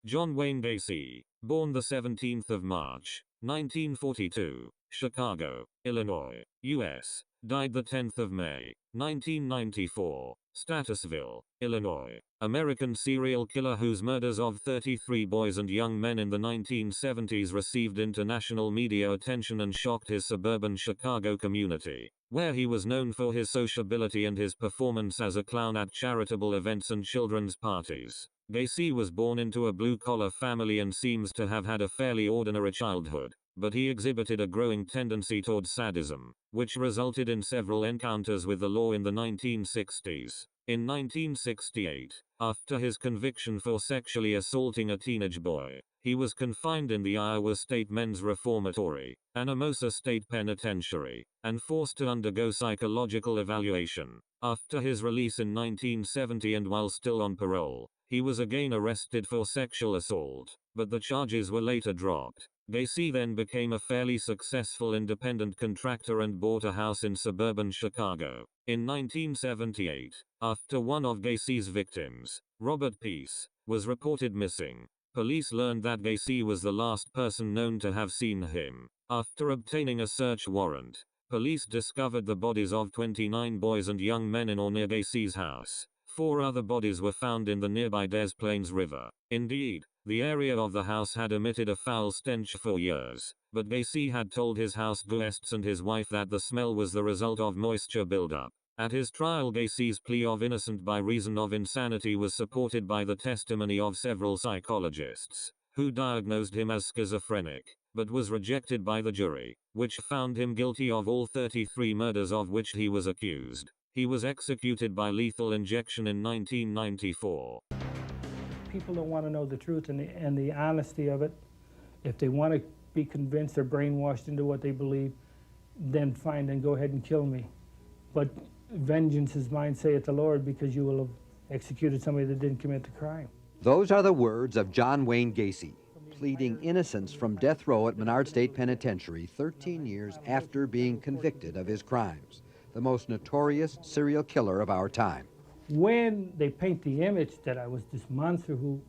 John Wayne Gacy, born the 17th of March, 1942, Chicago, Illinois, U.S., died the 10th of May, 1994, Statusville, Illinois, American serial killer whose murders of 33 boys and young men in the 1970s received international media attention and shocked his suburban Chicago community, where he was known for his sociability and his performance as a clown at charitable events and children's parties. Gacy was born into a blue-collar family and seems to have had a fairly ordinary childhood, but he exhibited a growing tendency toward sadism, which resulted in several encounters with the law in the 1960s. In 1968, after his conviction for sexually assaulting a teenage boy, he was confined in the Iowa State Men's Reformatory, Anamosa State Penitentiary, and forced to undergo psychological evaluation. After his release in 1970 and while still on parole, he was again arrested for sexual assault, but the charges were later dropped. Gacy then became a fairly successful independent contractor and bought a house in suburban Chicago. In 1978, after one of Gacy's victims, Robert Peace, was reported missing, police learned that Gacy was the last person known to have seen him. After obtaining a search warrant, police discovered the bodies of 29 boys and young men in or near Gacy's house. 4 other bodies were found in the nearby Des Plaines River. Indeed, the area of the house had emitted a foul stench for years, but Gacy had told his house guests and his wife that the smell was the result of moisture buildup. At his trial, Gacy's plea of innocent by reason of insanity was supported by the testimony of several psychologists, who diagnosed him as schizophrenic, but was rejected by the jury, which found him guilty of all 33 murders of which he was accused. He was executed by lethal injection in 1994. People don't want to know the truth and the honesty of it. If they want to be convinced or brainwashed into what they believe, then fine, then go ahead and kill me. But vengeance is mine, saith the Lord, because you will have executed somebody that didn't commit the crime. Those are the words of John Wayne Gacy, pleading innocence from death row at Menard State Penitentiary 13 years after being convicted of his crimes. The most notorious serial killer of our time. When they paint the image that I was this monster who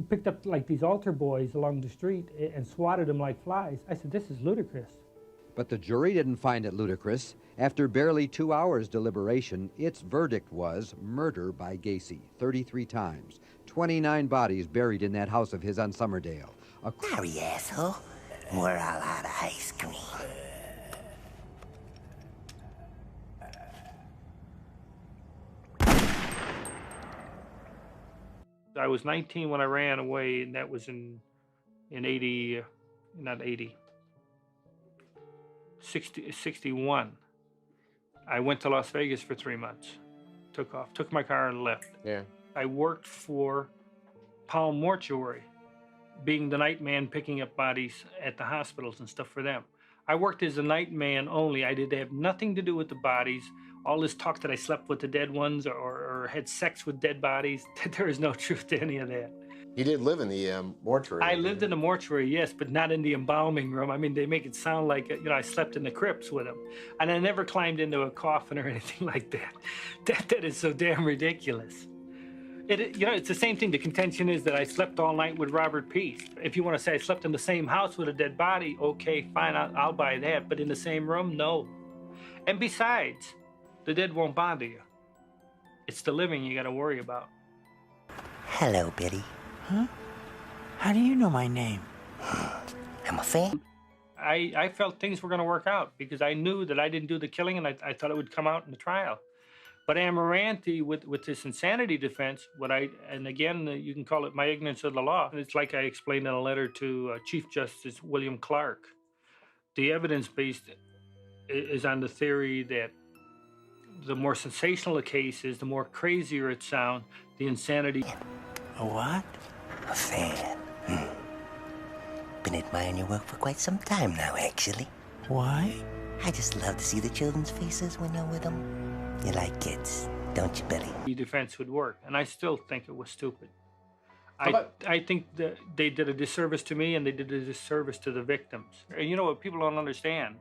picked up like these altar boys along the street and swatted them like flies, I said, this is ludicrous. But the jury didn't find it ludicrous. After barely 2 hours deliberation, its verdict was murder by Gacy, 33 times, 29 bodies buried in that house of his on Summerdale. Sorry, asshole. We're all out of ice cream. I was 19 when I ran away, and that was in 61. I went to Las Vegas for 3 months, took my car and left. Yeah. I worked for Palm Mortuary, being the night man picking up bodies at the hospitals and stuff for them. I worked as a night man only. I did have nothing to do with the bodies. All this talk that I slept with the dead ones or had sex with dead bodies, there is no truth to any of that. You did live in the mortuary. I lived in the mortuary, yes, but not in the embalming room. I mean, they make it sound like, I slept in the crypts with them. And I never climbed into a coffin or anything like that. That is so damn ridiculous. It's the same thing. The contention is that I slept all night with Robert Peace. If you want to say I slept in the same house with a dead body, okay, fine, I'll buy that. But in the same room, no. And besides, the dead won't bother you. It's the living you got to worry about. Hello, Biddy. Huh? How do you know my name? I'm a fan. I felt things were going to work out because I knew that I didn't do the killing, and I thought it would come out in the trial. But Amaranti, with this insanity defense, and again, you can call it my ignorance of the law. It's like I explained in a letter to Chief Justice William Clark. The evidence-based is on the theory that the more sensational a case is, the more crazier it sounds, the insanity. A what? A fan. Been admiring your work for quite some time now, actually. Why? I just love to see the children's faces when I'm with them. You like kids, don't you, Billy? The defense would work, and I still think it was stupid. I think that they did a disservice to me, and they did a disservice to the victims. And you know what people don't understand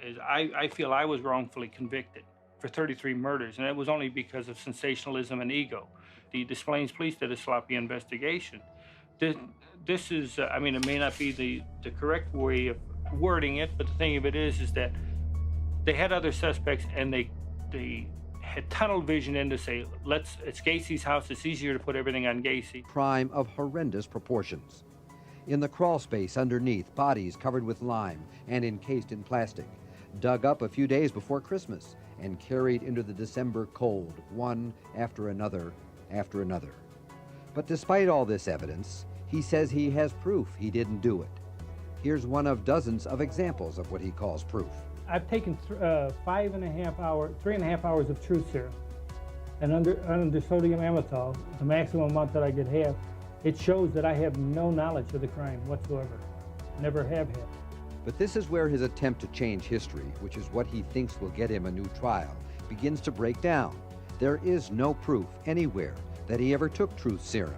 is I feel I was wrongfully convicted for 33 murders, and it was only because of sensationalism and ego. The Des Plaines police did a sloppy investigation, this is, I mean, it may not be the correct way of wording it, but the thing of it is that they had other suspects, and they had tunnel vision in to say, it's Gacy's house, it's easier to put everything on Gacy. Crime of horrendous proportions. In the crawl space underneath, bodies covered with lime and encased in plastic, dug up a few days before Christmas and carried into the December cold, one after another after another. But despite all this evidence, he says he has proof he didn't do it. Here's one of dozens of examples of what he calls proof. I've taken 3.5 hours of truth serum, and under sodium amytal, the maximum amount that I could have, it shows that I have no knowledge of the crime whatsoever. Never have had. But this is where his attempt to change history, which is what he thinks will get him a new trial, begins to break down. There is no proof anywhere that he ever took truth serum.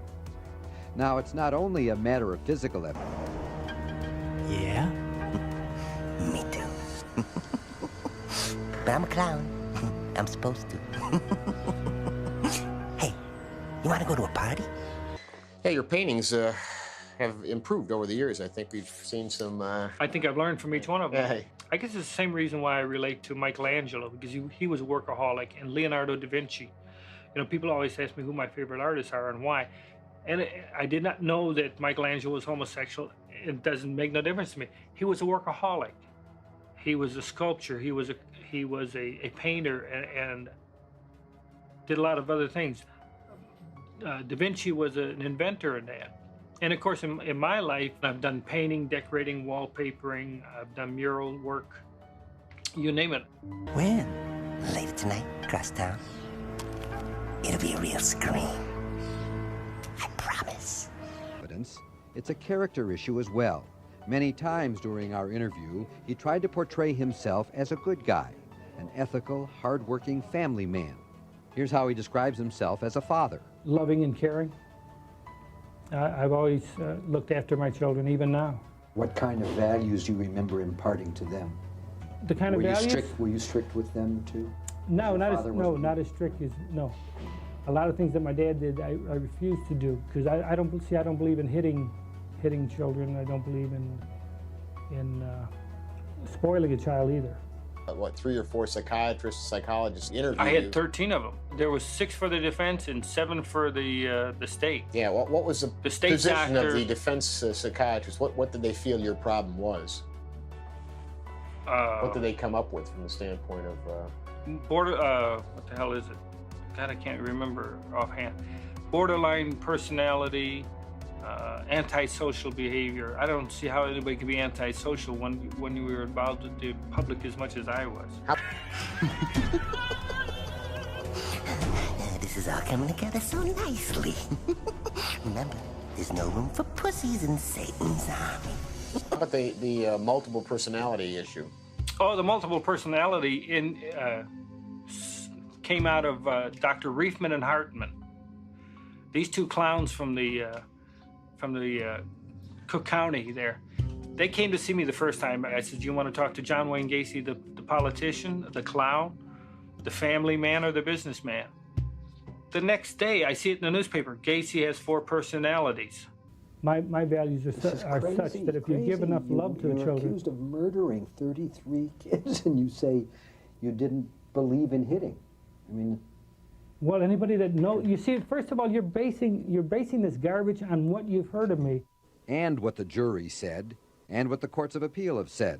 Now, it's not only a matter of physical evidence. Yeah? Me too. But I'm a clown. I'm supposed to. Hey, you want to go to a party? Yeah, your paintings have improved over the years. I think we've seen some... I think I've learned from each one of them. Hey. I guess it's the same reason why I relate to Michelangelo, because he was a workaholic, and Leonardo da Vinci. You know, people always ask me who my favorite artists are and why. And I did not know that Michelangelo was homosexual. It doesn't make no difference to me. He was a workaholic. He was a sculptor. He was a painter and did a lot of other things. Da Vinci was an inventor in that. And of course, in my life, I've done painting, decorating, wallpapering, I've done mural work, you name it. When? Later tonight, across town. It'll be a real scream. I promise. Evidence. It's a character issue as well. Many times during our interview, he tried to portray himself as a good guy, an ethical, hard-working family man. Here's how he describes himself as a father. Loving and caring. I've always looked after my children, even now. What kind of values do you remember imparting to them? The kind of values? Were you strict with them too? No, not as strict as, no. A lot of things that my dad did, I refused to do, because I don't believe in hitting children. I don't believe in spoiling a child either. What, 3 or 4 psychiatrists, psychologists interviewed you? I had 13 of them. There was 6 for the defense and 7 for the state. Yeah, what was the state position doctor, of the defense psychiatrist? What did they feel your problem was? What did they come up with from the standpoint of... what the hell is it? God, I can't remember offhand. Borderline personality, antisocial behavior. I don't see how anybody can be antisocial when you were involved with the public as much as I was. This is all coming together so nicely. Remember, there's no room for pussies in Satan's army. How about the multiple personality issue? Oh, the multiple personality came out of Dr. Reifman and Hartman. These 2 clowns from the Cook County there. They came to see me the first time. I said, "Do you want to talk to John Wayne Gacy, the politician, the clown, the family man, or the businessman?" The next day, I see it in the newspaper. Gacy has 4 personalities. My values are such that if you give enough love to the children... You're accused of murdering 33 kids, and you say you didn't believe in hitting. I mean... Well, anybody that knows... You see, first of all, you're basing this garbage on what you've heard of me. And what the jury said, and what the courts of appeal have said.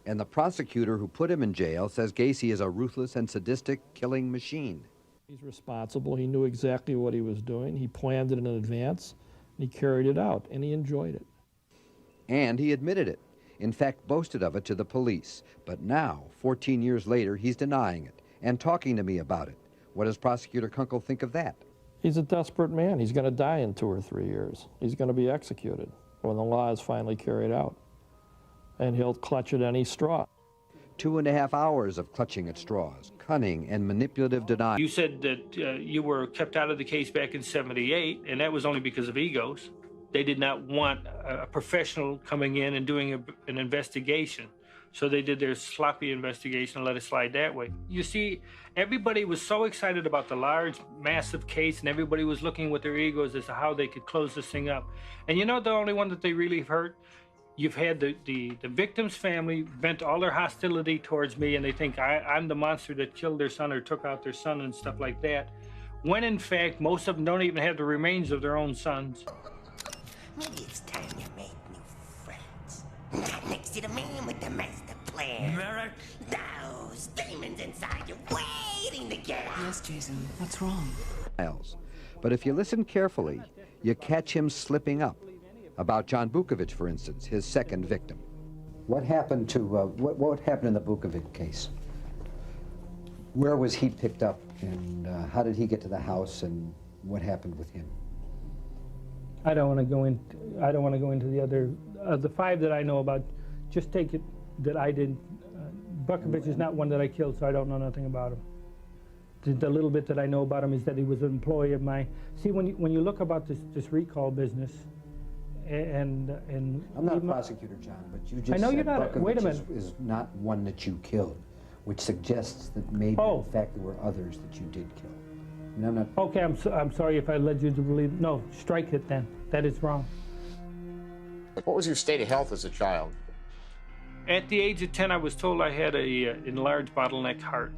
And the prosecutor who put him in jail says Gacy is a ruthless and sadistic killing machine. He's responsible. He knew exactly what he was doing. He planned it in advance, and he carried it out, and he enjoyed it. And he admitted it. In fact, boasted of it to the police. But now, 14 years later, he's denying it and talking to me about it. What does Prosecutor Kunkel think of that? He's a desperate man. He's going to die in 2 or 3 years. He's going to be executed when the law is finally carried out. And he'll clutch at any straw. 2.5 hours of clutching at straws, cunning and manipulative denial. You said that you were kept out of the case back in '78, and that was only because of egos. They did not want a professional coming in and doing an investigation. So they did their sloppy investigation and let it slide that way. You see, everybody was so excited about the large, massive case, and everybody was looking with their egos as to how they could close this thing up. And you know the only one that they really hurt? You've had the victim's family vent all their hostility towards me, and they think I'm the monster that killed their son or took out their son and stuff like that. When in fact, most of them don't even have the remains of their own sons. Maybe it's time you made new friends. Not next to the man with the master plan. Merrick! Those demons inside you waiting to get out. Yes, Jason, what's wrong? But if you listen carefully, you catch him slipping up. About John Bukovic, for instance, his second victim. What happened to, what happened in the Bukovic case? Where was he picked up, and how did he get to the house, and what happened with him? I don't want to go into the other, the 5 that I know about. Just take it that I didn't. Bukovic is not one that I killed, so I don't know nothing about him. The little bit that I know about him is that he was an employee of mine. See, when you look about this recall business, and I'm not a prosecutor, John, but you just I know said you're not. Wait a minute. is not one that you killed, which suggests that maybe in fact there were others that you did kill. And I'm not. Okay, I'm sorry if I led you to believe. No, strike it then. That is wrong. What was your state of health as a child? At the age of 10, I was told I had a enlarged bottleneck heart.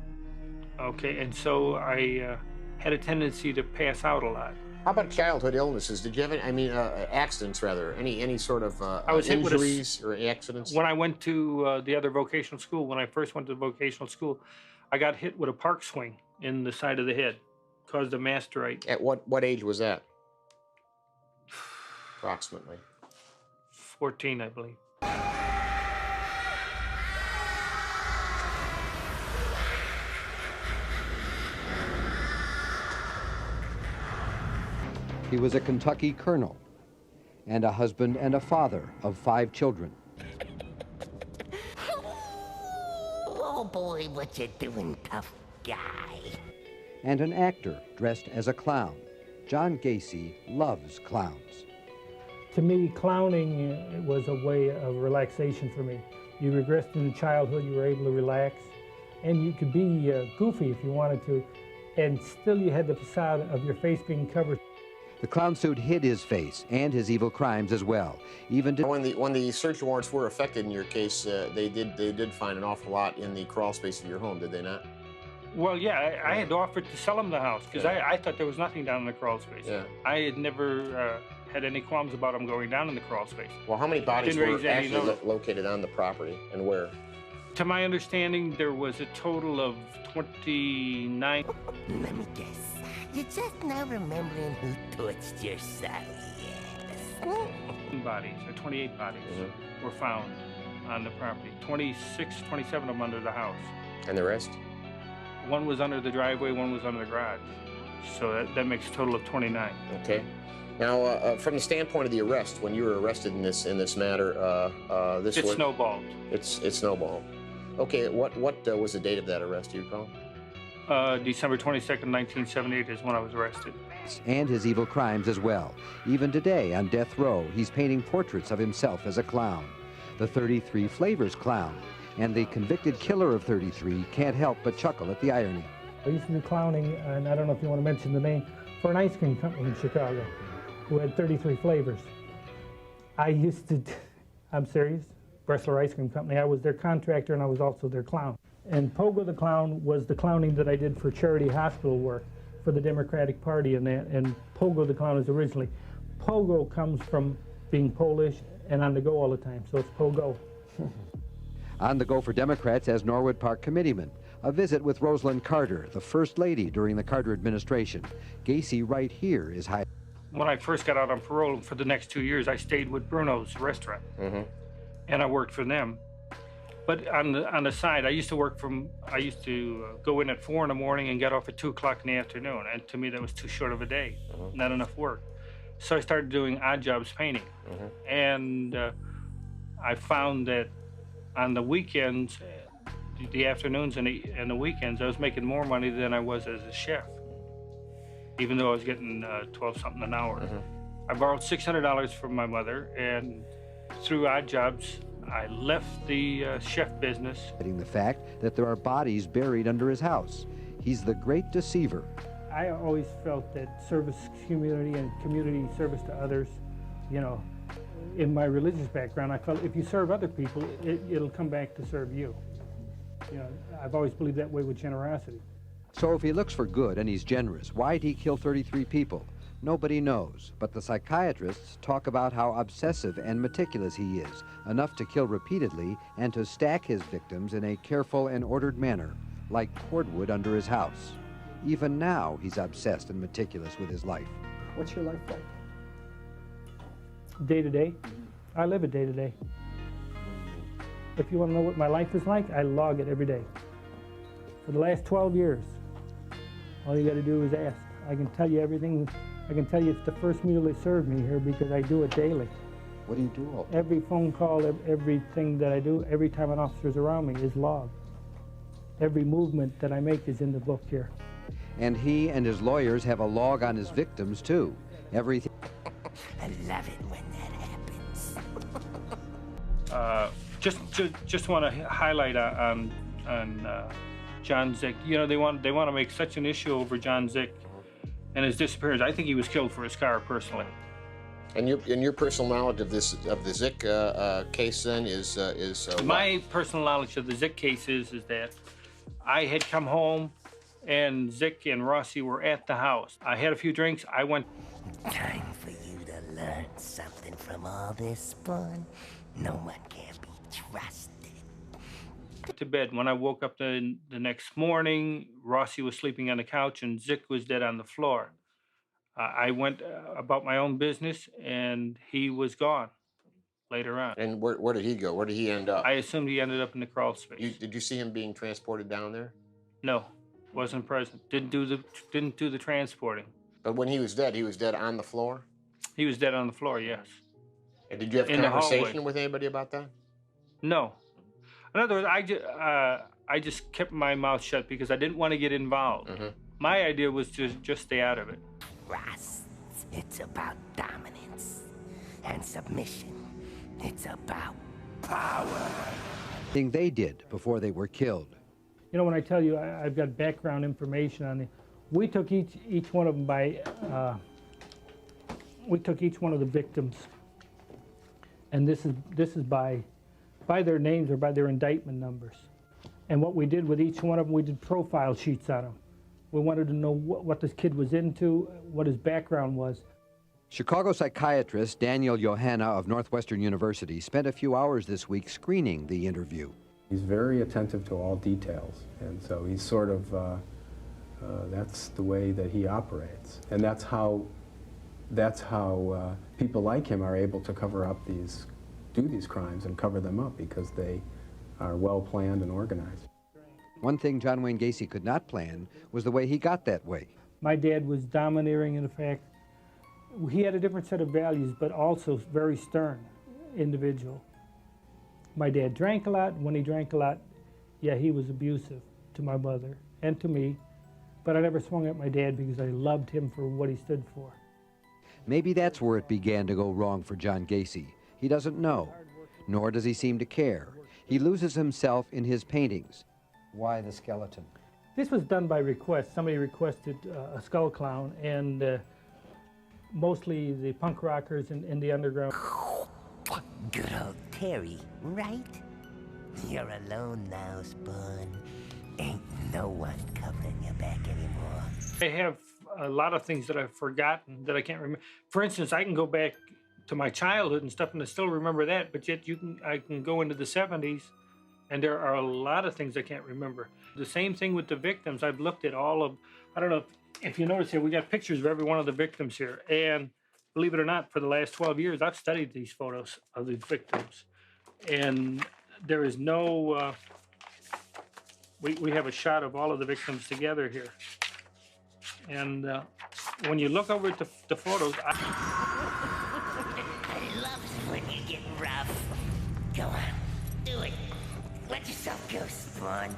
Okay, and so I had a tendency to pass out a lot. How about childhood illnesses? Did you have any, accidents rather? Any sort of I was injuries or accidents? When I went to the other vocational school, when I first went to the vocational school, I got hit with a park swing in the side of the head, caused a masterite. At what age was that? Approximately. 14, I believe. He was a Kentucky colonel and a husband and a father of 5 children. Oh boy, what you doing, tough guy? And an actor dressed as a clown. John Gacy loves clowns. To me, clowning was a way of relaxation for me. You regressed into childhood, you were able to relax, and you could be goofy if you wanted to, and still you had the facade of your face being covered. The clown suit hid his face and his evil crimes as well. Even when the search warrants were effected in your case, they did find an awful lot in the crawl space of your home, did they not? Well, yeah, I had offered to sell him the house because I thought there was nothing down in the crawl space. Yeah. I had never had any qualms about him going down in the crawl space. Well, how many bodies Didn't were raise any actually notice. located on the property, and where? To my understanding, there was a total of 29. Let me guess. You're just now remembering who touched your son, yes? Bodies, or 28 bodies, were found on the property. 26, 27 of them under the house. And the rest? One was under the driveway, one was under the garage. So that makes a total of 29. Okay. Now, from the standpoint of the arrest, when you were arrested in this matter, It snowballed. It snowballed. Okay. What was the date of that arrest? Do you recall? December 22nd, 1978 is when I was arrested. and his evil crimes as well. Even today, on death row, he's painting portraits of himself as a clown. The 33 Flavors clown, and the convicted killer of 33 can't help but chuckle at the irony. I used to do clowning, and I don't know if you want to mention the name, for an ice cream company in Chicago who had 33 flavors. I used to, I'm serious, Bressler Ice Cream Company. I was their contractor and I was also their clown. And Pogo the Clown was the clowning that I did for charity hospital work for the Democratic Party and that. And Pogo the Clown is originally. Pogo comes from being Polish and on the go all the time, so it's Pogo. On the go for Democrats as Norwood Park committeeman. A visit with Rosalind Carter, the First Lady during the Carter administration. Gacy right here is high. When I first got out on parole for the next 2 years, I stayed with Bruno's restaurant, and I worked for them. But on the side, I used to go in at 4 in the morning and get off at 2 o'clock in the afternoon, and to me that was too short of a day, not enough work. So I started doing odd jobs painting, and I found that on the weekends, the afternoons and the weekends, I was making more money than I was as a chef, even though I was getting 12-something an hour. I borrowed $600 from my mother, and through odd jobs, I left the chef business. The fact that there are bodies buried under his house. He's the great deceiver. I always felt that service community and community service to others, you know, in my religious background, I felt if you serve other people, it'll come back to serve you. You know, I've always believed that way with generosity. So if he looks for good and he's generous, why'd he kill 33 people? Nobody knows, but the psychiatrists talk about how obsessive and meticulous he is, enough to kill repeatedly and to stack his victims in a careful and ordered manner, like cordwood under his house. Even now, he's obsessed and meticulous with his life. What's your life like? Day to day. I live it day to day. If you want to know what my life is like, I log it every day. For the last 12 years, all you got to do is ask. I can tell you everything. I can tell you it's the first meal they served me here because I do it daily. What do you do all day? Every phone call, everything that I do, every time an officer's around me is logged. Every movement that I make is in the book here. And he and his lawyers have a log on his victims, too. Everything. I love it when that happens. Just want to highlight on John Zick. You know, they want to make such an issue over John Zick and his disappearance. I think he was killed for his car, personally. And your personal knowledge of the Zick case then is my personal knowledge of the Zick case is that I had come home and Zick and Rossi were at the house. I had a few drinks. I went. Time for you to learn something from all this fun. No one can be trusted. To bed. When I woke up the next morning, Rossi was sleeping on the couch and Zick was dead on the floor. I went about my own business and he was gone later on. And where did he go? Where did he end up? I assumed he ended up in the crawl space. Did you see him being transported down there? No, wasn't present. Didn't do the transporting. But when he was dead on the floor? He was dead on the floor, yes. And did you have conversation with anybody about that? No. In other words, I just kept my mouth shut because I didn't want to get involved. Mm-hmm. My idea was to just stay out of it. Ross, it's about dominance and submission. It's about power. Thing they did before they were killed. You know, when I tell you I've got background information on it, we took each one of them by, we took each one of the victims, and this is by their names or by their indictment numbers. And what we did with each one of them, we did profile sheets on them. We wanted to know what this kid was into, what his background was. Chicago psychiatrist Daniel Johanna of Northwestern University spent a few hours this week screening the interview. He's very attentive to all details, and so he's sort of, that's the way that he operates. And that's how people like him are able to do these crimes and cover them up, because they are well planned and organized. One thing John Wayne Gacy could not plan was the way he got that way. My dad was domineering in fact. He had a different set of values, but also very stern individual. My dad drank a lot. When he drank a lot, yeah, he was abusive to my mother and to me, but I never swung at my dad because I loved him for what he stood for. Maybe that's where it began to go wrong for John Gacy. He doesn't know, nor does he seem to care. He loses himself in his paintings. Why the skeleton? This was done by request. Somebody requested a skull clown, and mostly the punk rockers in the underground. Good old Terry, right? You're alone now, Spawn. Ain't no one covering your back anymore. I have a lot of things that I've forgotten that I can't remember. For instance, I can go back to my childhood and stuff and I still remember that, but yet I can go into the 70s and there are a lot of things I can't remember. The same thing with the victims. I've looked at all of, I don't know if you notice here, we got pictures of every one of the victims here. And believe it or not, for the last 12 years, I've studied these photos of the victims. And there is no, we have a shot of all of the victims together here. And when you look over at the photos, I love it when you get rough. Go on, do it. Let yourself go, Spawn.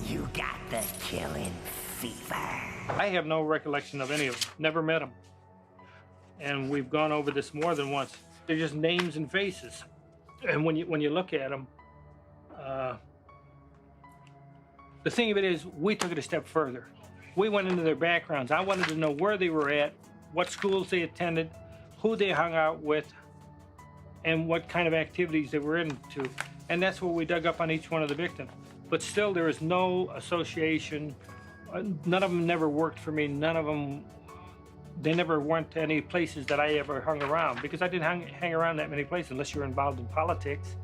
You got the killing fever. I have no recollection of any of them. Never met them. And we've gone over this more than once. They're just names and faces. And when you look at them, the thing of it is, we took it a step further. We went into their backgrounds. I wanted to know where they were at, what schools they attended, who they hung out with, and what kind of activities they were into. And that's what we dug up on each one of the victims. But still, there is no association. None of them never worked for me. None of them, they never went to any places that I ever hung around, because I didn't hang around that many places unless you were involved in politics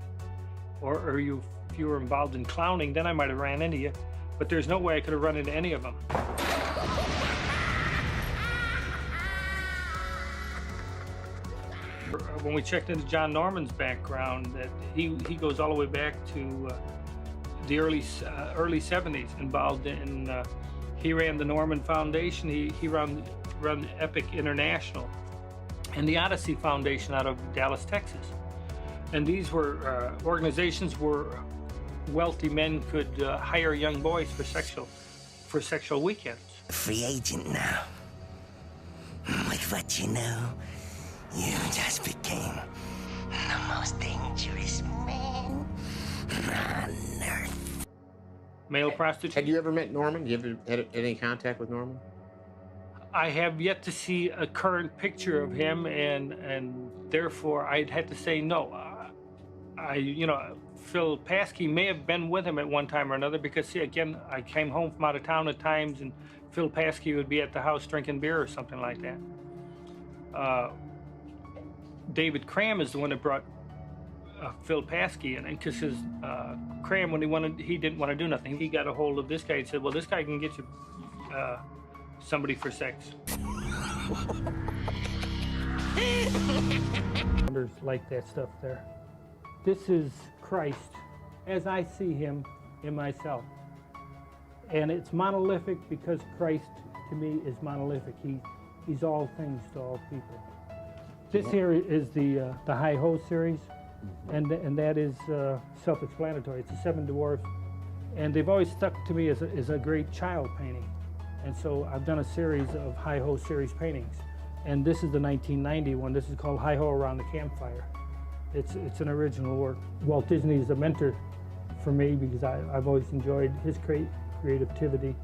or if you were involved in clowning, then I might have ran into you. But there's no way I could have run into any of them. When we checked into John Norman's background, that he goes all the way back to the early 70s, involved in, he ran the Norman Foundation, he ran Epic International, and the Odyssey Foundation out of Dallas, Texas. And these were organizations where wealthy men could hire young boys for sexual weekends. Free agent now. With what you know, you just became the most dangerous man on earth. Male prostitute. Had you ever met Norman? You ever had any contact with Norman? I have yet to see a current picture of him, and therefore I'd have to say no. Phil Paskey may have been with him at one time or another, because, see, again, I came home from out of town at times, and Phil Paskey would be at the house drinking beer or something like that. David Cram is the one that brought Phil Paskey in, and because Cram, when he didn't want to do nothing, he got a hold of this guy and said, well, this guy can get you somebody for sex. Like that stuff there. This is Christ as I see him in myself. And it's monolithic because Christ, to me, is monolithic. He's all things to all people. This here is the Hi-Ho series, and that is self-explanatory. It's the Seven Dwarfs, and they've always stuck to me as a great child painting. And so I've done a series of Hi-Ho series paintings. And this is the 1990 one. This is called Hi-Ho Around the Campfire. It's an original work. Walt Disney is a mentor for me because I've always enjoyed his creativity.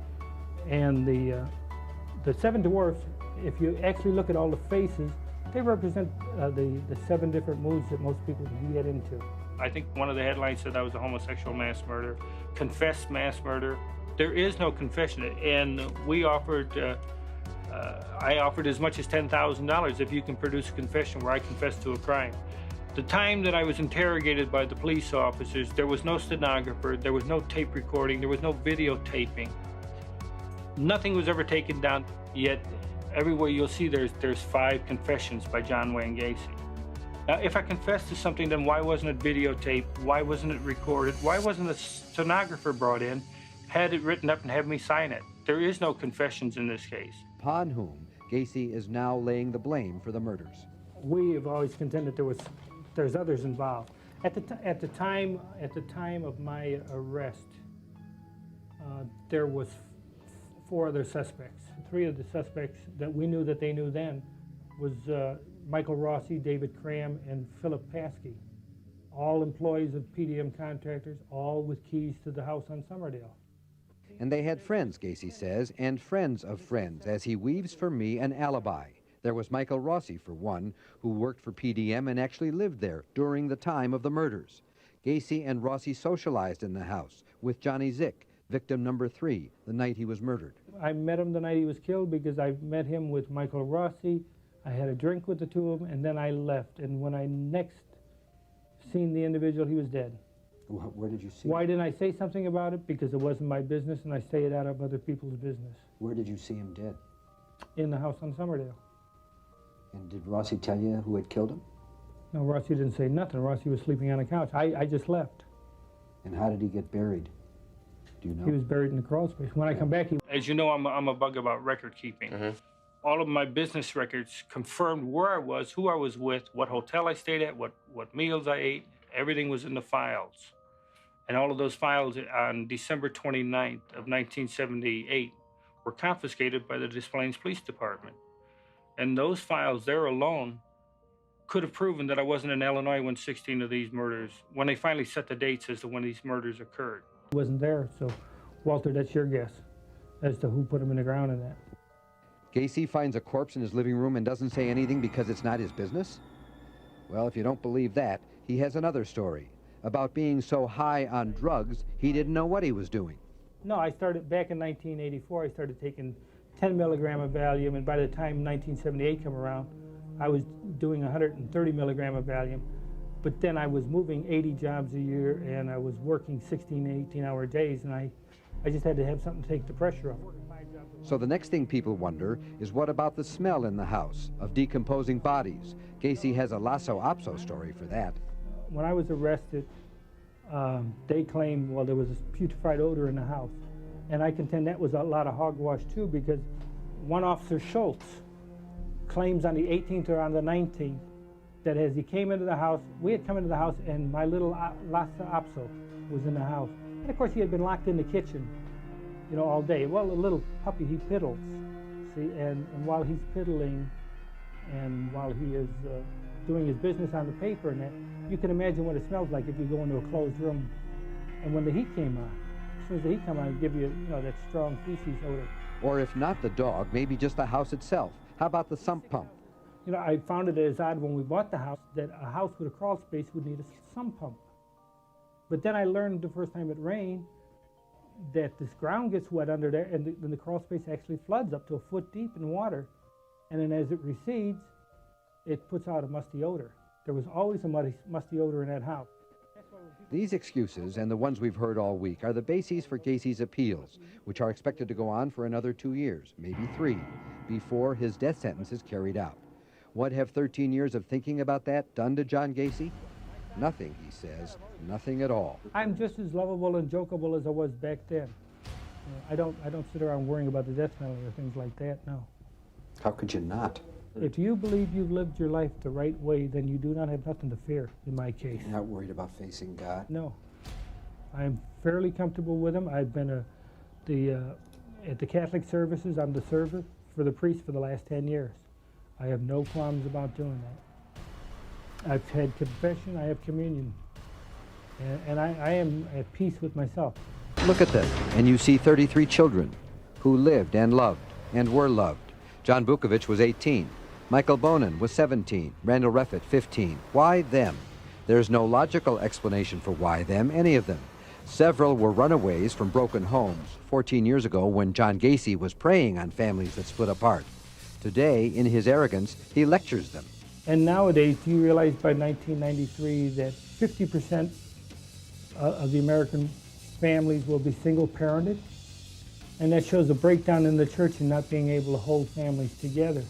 And the Seven Dwarfs, if you actually look at all the faces, they represent the 7 different moods that most people can get into. I think one of the headlines said I was a homosexual mass murderer, confessed mass murder. There is no confession, and we offered, I offered as much as $10,000 if you can produce a confession where I confessed to a crime. The time that I was interrogated by the police officers, there was no stenographer, there was no tape recording, there was no videotaping. Nothing was ever taken down, yet everywhere you'll see there's 5 confessions by John Wayne Gacy. Now, if I confessed to something, then why wasn't it videotaped? Why wasn't it recorded? Why wasn't a stenographer brought in, had it written up, and have me sign it? There is no confessions in this case. Upon whom Gacy is now laying the blame for the murders. We have always contended there's others involved. At the time of my arrest, there was 4 other suspects. 3 of the suspects that we knew that they knew then was Michael Rossi, David Cram, and Philip Paskey, all employees of PDM contractors, all with keys to the house on Summerdale. And they had friends, Gacy says, and friends of friends, as he weaves for me an alibi. There was Michael Rossi, for one, who worked for PDM and actually lived there during the time of the murders. Gacy and Rossi socialized in the house with Johnny Zick, victim number 3, the night he was murdered. I met him the night he was killed because I met him with Michael Rossi. I had a drink with the 2 of them, and then I left. And when I next seen the individual, he was dead. Where did you see Why him? didn't I say something about it? Because it wasn't my business, and I stayed out of other people's business. Where did you see him dead? In the house on Summerdale. And did Rossi tell you who had killed him? No, Rossi didn't say nothing. Rossi was sleeping on a couch. I just left. And how did he get buried? Do you know? He was buried in the crawl space. When I come back, as you know, I'm a bug about record keeping. Mm-hmm. All of my business records confirmed where I was, who I was with, what hotel I stayed at, what meals I ate. Everything was in the files. And all of those files on December 29th of 1978 were confiscated by the Des Plaines Police Department. And those files there alone could have proven that I wasn't in Illinois when 16 of these murders, when they finally set the dates as to when these murders occurred. He wasn't there, so Walter, that's your guess as to who put him in the ground in that. Gacy finds a corpse in his living room and doesn't say anything because it's not his business? Well, if you don't believe that, he has another story about being so high on drugs he didn't know what he was doing. No, I started back in 1984. I started taking 10 milligram of Valium, and by the time 1978 came around, I was doing 130 milligram of Valium. But then I was moving 80 jobs a year, and I was working 16, 18-hour days, and I just had to have something to take the pressure off. So the next thing people wonder is what about the smell in the house of decomposing bodies? Gacy has a lasso-opso story for that. When I was arrested, they claimed, well, there was a putrefied odor in the house. And I contend that was a lot of hogwash, too, because one officer, Schultz, claims on the 18th or on the 19th that as he came into the house, we had come into the house and my little lasso-opso was in the house. And of course, he had been locked in the kitchen, you know, all day. Well, a little puppy, he piddles, see, and while he's piddling and while he is doing his business on the paper and that, you can imagine what it smells like if you go into a closed room. And when the heat came on, as soon as the heat came on, it'd give you, you know, that strong feces odor. Or if not the dog, maybe just the house itself. How about the sump pump? You know, I found it as odd when we bought the house that a house with a crawl space would need a sump pump. But then I learned the first time it rained that this ground gets wet under there, and then the crawl space actually floods up to a foot deep in water. And then as it recedes, it puts out a musty odor. There was always a musty odor in that house. These excuses, and the ones we've heard all week, are the bases for Gacy's appeals, which are expected to go on for another 2 years, maybe 3, before his death sentence is carried out. What have 13 years of thinking about that done to John Gacy? Nothing, he says, nothing at all. I'm just as lovable and jokeable as I was back then. I don't sit around worrying about the death penalty or things like that, no. How could you not? If you believe you've lived your life the right way, then you do not have nothing to fear, in my case. You're not worried about facing God? No. I'm fairly comfortable with him. I've been at the Catholic services. I'm the server for the priest for the last 10 years. I have no qualms about doing that. I've had confession, I have communion, and I am at peace with myself. Look at them, and you see 33 children who lived and loved and were loved. John Bukovich was 18. Michael Bonin was 17. Randall Reffett, 15. Why them? There's no logical explanation for why them, any of them. Several were runaways from broken homes 14 years ago when John Gacy was preying on families that split apart. Today, in his arrogance, he lectures them. And nowadays, do you realize by 1993 that 50% of the American families will be single-parented? And that shows a breakdown in the church and not being able to hold families together.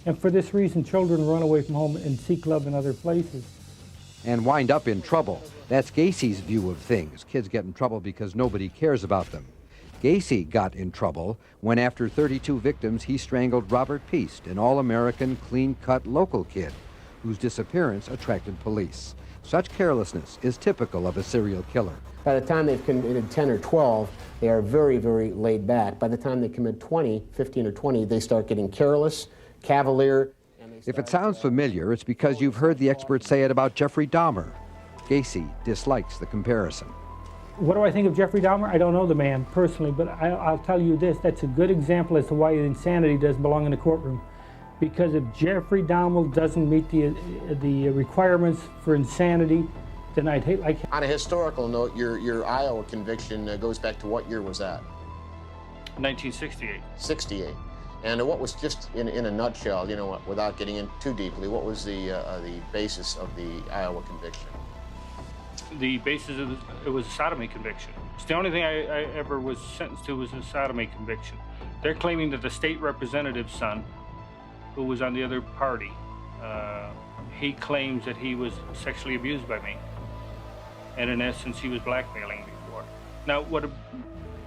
And for this reason, children run away from home and seek love in other places. And wind up in trouble. That's Gacy's view of things. Kids get in trouble because nobody cares about them. Gacy got in trouble when, after 32 victims, he strangled Robert Peast, an all-American, clean-cut local kid whose disappearance attracted police. Such carelessness is typical of a serial killer. By the time they've committed 10 or 12, they are very, very laid back. By the time they commit 20, 15 or 20, they start getting careless, cavalier. If it sounds familiar, it's because you've heard the experts say it about Jeffrey Dahmer. Gacy dislikes the comparison. What do I think of Jeffrey Dahmer? I don't know the man personally, but I'll tell you this, that's a good example as to why insanity doesn't belong in the courtroom. Because if Jeffrey Dahmer doesn't meet the requirements for insanity, then I'd hate like... On a historical note, your Iowa conviction goes back to what year was that? 1968. 68. And what was, just in a nutshell, you know, without getting in too deeply, what was the basis of the Iowa conviction? The basis of it was a sodomy conviction. It's the only thing I ever was sentenced to was a sodomy conviction. They're claiming that the state representative's son, who was on the other party, he claims that he was sexually abused by me. And in essence, he was blackmailing me for it. Now, what it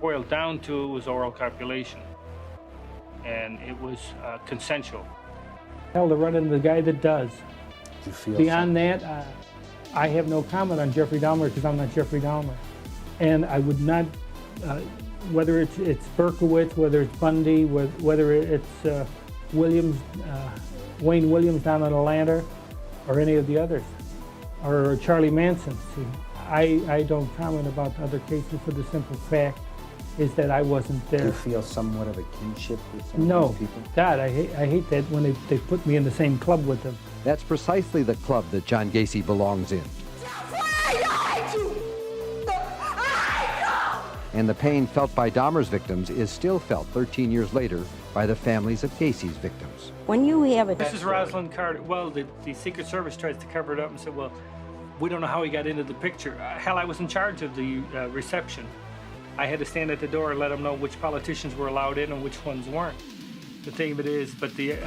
boiled down to was oral copulation. And it was consensual. Hell to run into the guy that does. You feel Beyond that, I have no comment on Jeffrey Dahmer because I'm not Jeffrey Dahmer. And I would not, whether it's Berkowitz, whether it's Bundy, whether it's Williams, Wayne Williams down in Atlanta, or any of the others, or Charlie Manson. See, I don't comment about other cases for the simple fact is that I wasn't there. Do you feel somewhat of a kinship with some of No, these people? God, I hate that when they put me in the same club with them. That's precisely the club that John Gacy belongs in. And the pain felt by Dahmer's victims is still felt 13 years later by the families of Gacy's victims. When you have it. This is Rosalind Carter. Well, the Secret Service tries to cover it up and said, well, we don't know how he got into the picture. Hell, I was in charge of the reception. I had to stand at the door and let them know which politicians were allowed in and which ones weren't. The thing of it is, but the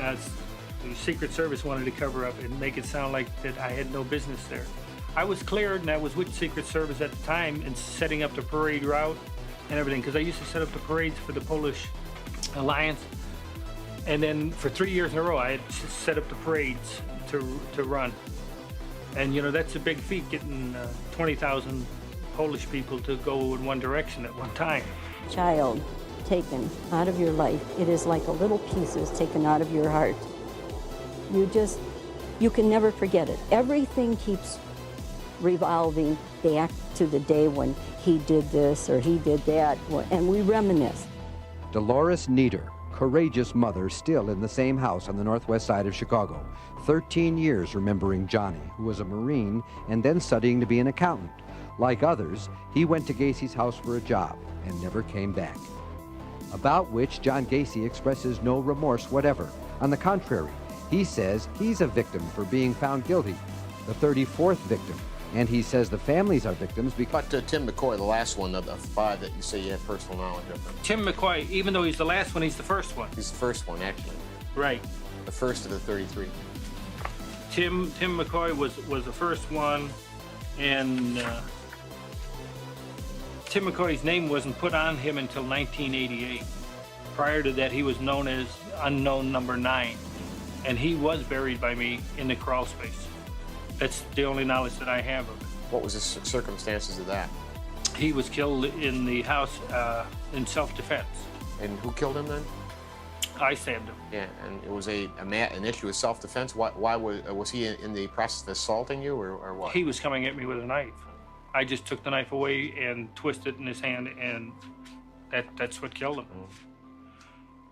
Secret Service wanted to cover up and make it sound like that I had no business there. I was cleared, and I was with Secret Service at the time and setting up the parade route and everything, because I used to set up the parades for the Polish Alliance. And then for 3 years in a row, I had set up the parades to run. And you know, that's a big feat, getting 20,000 Polish people to go in one direction at one time. Child taken out of your life, it is like a little pieces taken out of your heart. You can never forget it. Everything keeps revolving back to the day when he did this or he did that, and we reminisce. Dolores Nieder, courageous mother, still in the same house on the northwest side of Chicago. 13 years remembering Johnny, who was a Marine and then studying to be an accountant. Like others, he went to Gacy's house for a job and never came back. About which John Gacy expresses no remorse whatever. On the contrary, he says he's a victim for being found guilty, the 34th victim. And he says the families are victims because... But Tim McCoy, the last one of the 5 that you say you have personal knowledge of. Tim McCoy, even though he's the last one, he's the first one. He's the first one, actually. Right. The first of the 33. Tim McCoy was the first one, and Tim McCoy's name wasn't put on him until 1988. Prior to that, he was known as Unknown Number 9, and he was buried by me in the crawl space. That's the only knowledge that I have of it. What was the circumstances of that? He was killed in the house in self-defense. And who killed him then? I stabbed him. Yeah, and it was an issue of self-defense. Why was he in the process of assaulting you, or what? He was coming at me with a knife. I just took the knife away and twisted it in his hand, and that's what killed him.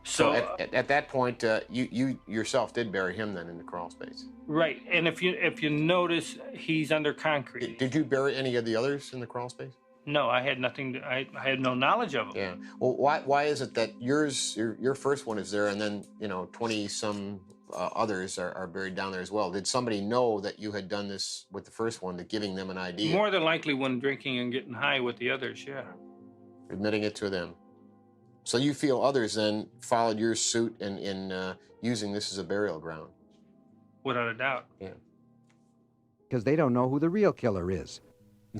So at that point, you yourself did bury him then in the crawl space. Right, and if you notice, he's under concrete. Did you bury any of the others in the crawl space? No, I had nothing. I had no knowledge of them. Yeah. Well, why is it that your first one is there, and then 20-some others are buried down there as well? Did somebody know that you had done this with the first one, giving them an idea? More than likely, when drinking and getting high with the others, yeah. Admitting it to them. So you feel others then followed your suit in using this as a burial ground? Without a doubt. Yeah. because they don't know who the real killer is.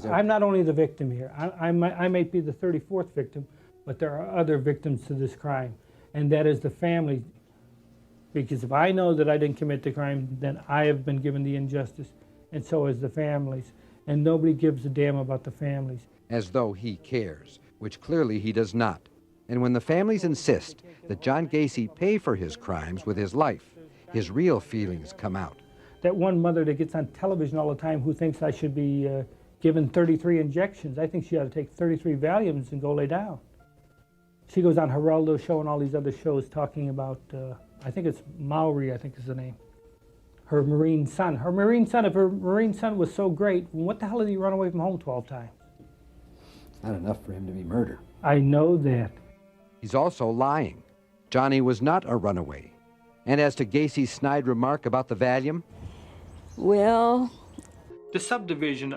I'm not only the victim here. I might be the 34th victim, but there are other victims to this crime, and that is the family. Because if I know that I didn't commit the crime, then I have been given the injustice, and so has the families. And nobody gives a damn about the families. As though he cares, which clearly he does not. And when the families insist that John Gacy pay for his crimes with his life, his real feelings come out. That one mother that gets on television all the time who thinks I should be given 33 injections, I think she ought to take 33 Valiums and go lay down. She goes on Geraldo show and all these other shows talking about, I think it's Maori, I think is the name. Her Marine son. Her Marine son, if her Marine son was so great, what the hell did he run away from home 12 times? Not enough for him to be murdered. I know that. He's also lying. Johnny was not a runaway. And as to Gacy's snide remark about the Valium? Well... The subdivision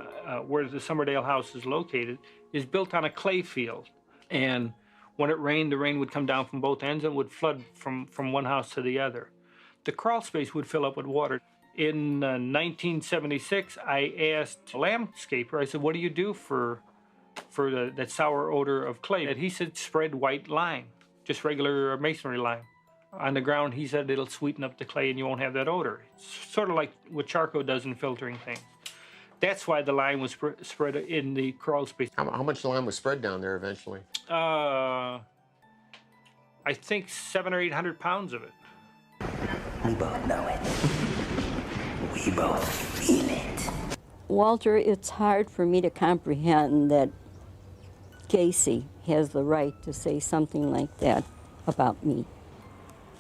where the Summerdale house is located is built on a clay field. And when it rained, the rain would come down from both ends and would flood from one house to the other. The crawl space would fill up with water. In 1976, I asked a landscaper, I said, what do you do for that sour odor of clay? And he said, spread white lime, just regular masonry lime. On the ground, he said, it'll sweeten up the clay and you won't have that odor. It's sort of like what charcoal does in filtering things. That's why the lime was spread in the crawl space. How much lime was spread down there eventually? I think 700 or 800 pounds of it. We both know it. We both feel it. Walter, it's hard for me to comprehend that Gacy has the right to say something like that about me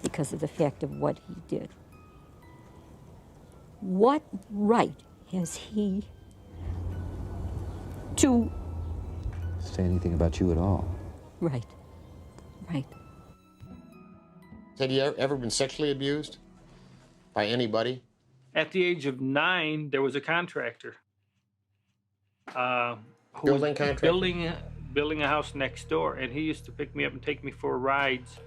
because of the fact of what he did. What right has he to Say anything about you at all? Right. Had you ever been sexually abused by anybody? At the age of 9, there was a contractor. Who Building was contractor? building a house next door, and he used to pick me up and take me for rides,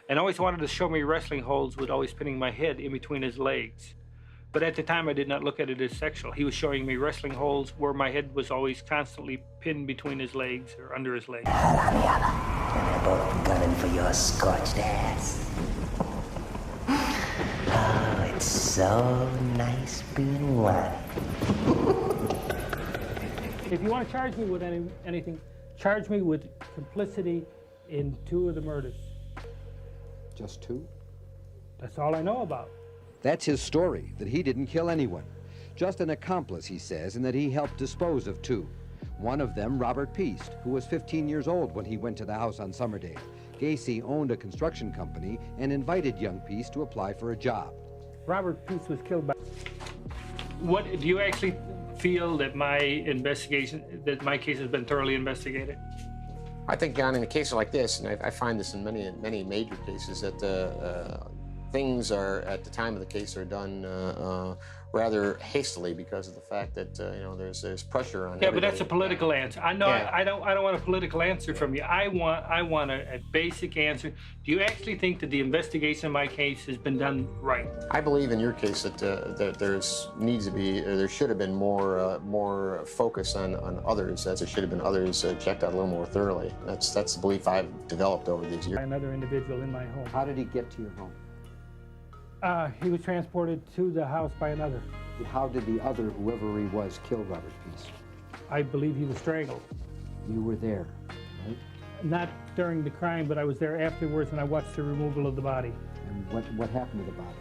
and always wanted to show me wrestling holds with always pinning my head in between his legs. But at the time, I did not look at it as sexual. He was showing me wrestling holds where my head was always constantly pinned between his legs or under his legs. And they're both gunning for your scorched ass. Oh, it's so nice being one. If you want to charge me with anything, charge me with complicity in 2 of the murders. Just 2? That's all I know about. That's his story, that he didn't kill anyone. Just an accomplice, he says, and that he helped dispose of 2. One of them, Robert Peast, who was 15 years old when he went to the house on Summerdale. Gacy owned a construction company and invited young Peast to apply for a job. Robert Peast was killed by... What, do you actually feel that my case has been thoroughly investigated? I think, John, in a case like this, and I find this in many major cases, that things are, at the time of the case, are done rather hastily because of the fact that there's pressure on. Yeah, but that's a political answer. I know. Yeah. I don't want a political answer from you. I want a basic answer. Do you actually think that the investigation of my case has been done right? I believe in your case that there should have been more focus on others, as there should have been others checked out a little more thoroughly. That's the belief I've developed over these years. Another individual in my home. How did he get to your home? He was transported to the house by another. How did the other, whoever he was, kill Robert Peast? I believe he was strangled. You were there, right? Not during the crime, but I was there afterwards and I watched the removal of the body. And what happened to the body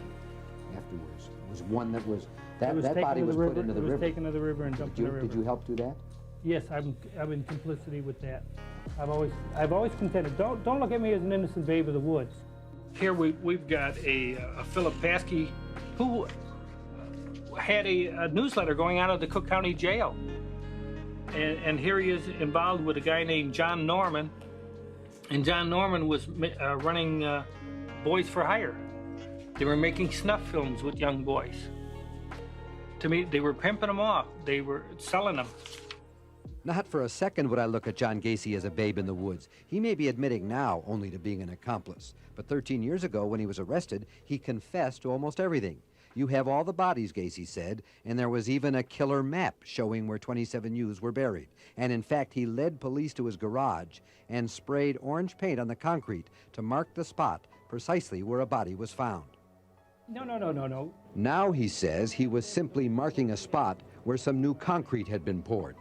afterwards? It was one that was... That was body was put into the river. It was taken to the river and dumped in the river. Did you help do that? Yes, I'm in complicity with that. I've always contended. Don't look at me as an innocent babe of the woods. Here we've got a Philip Paskey who had a newsletter going out of the Cook County Jail. And here he is involved with a guy named John Norman. And John Norman was running Boys for Hire. They were making snuff films with young boys. To me, they were pimping them off. They were selling them. Not for a second would I look at John Gacy as a babe in the woods. He may be admitting now only to being an accomplice. But 13 years ago, when he was arrested, he confessed to almost everything. You have all the bodies, Gacy said, and there was even a killer map showing where 27 youths were buried. And in fact, he led police to his garage and sprayed orange paint on the concrete to mark the spot precisely where a body was found. No. Now he says he was simply marking a spot where some new concrete had been poured.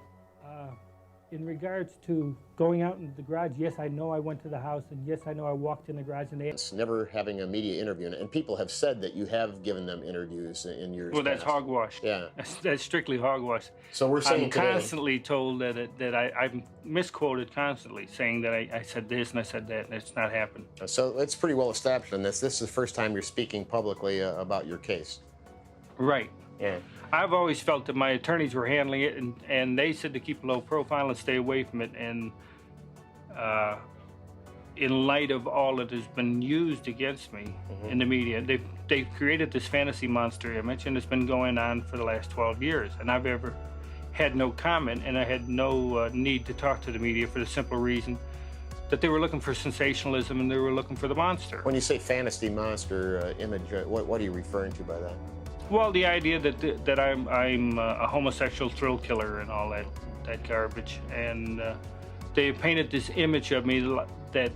In regards to going out into the garage, yes, I know I went to the house, and yes, I know I walked in the garage, and It's never having a media interview, and people have said that you have given them interviews in years Well, that's past. hogwash. Yeah. That's strictly hogwash. So we're saying I'm constantly told that I'm misquoted constantly, saying that I said this and I said that, and it's not happened. So it's pretty well established on this. This is the first time you're speaking publicly about your case. Right. Yeah. I've always felt that my attorneys were handling it, and they said to keep a low profile and stay away from it. And in light of all that has been used against me in the media, they've created this fantasy monster image, and it's been going on for the last 12 years. And I've ever had no comment, and I had no need to talk to the media for the simple reason that they were looking for sensationalism and they were looking for the monster. When you say fantasy monster image, what are you referring to by that? Well, the idea that I'm a homosexual thrill killer and all that garbage, and they painted this image of me that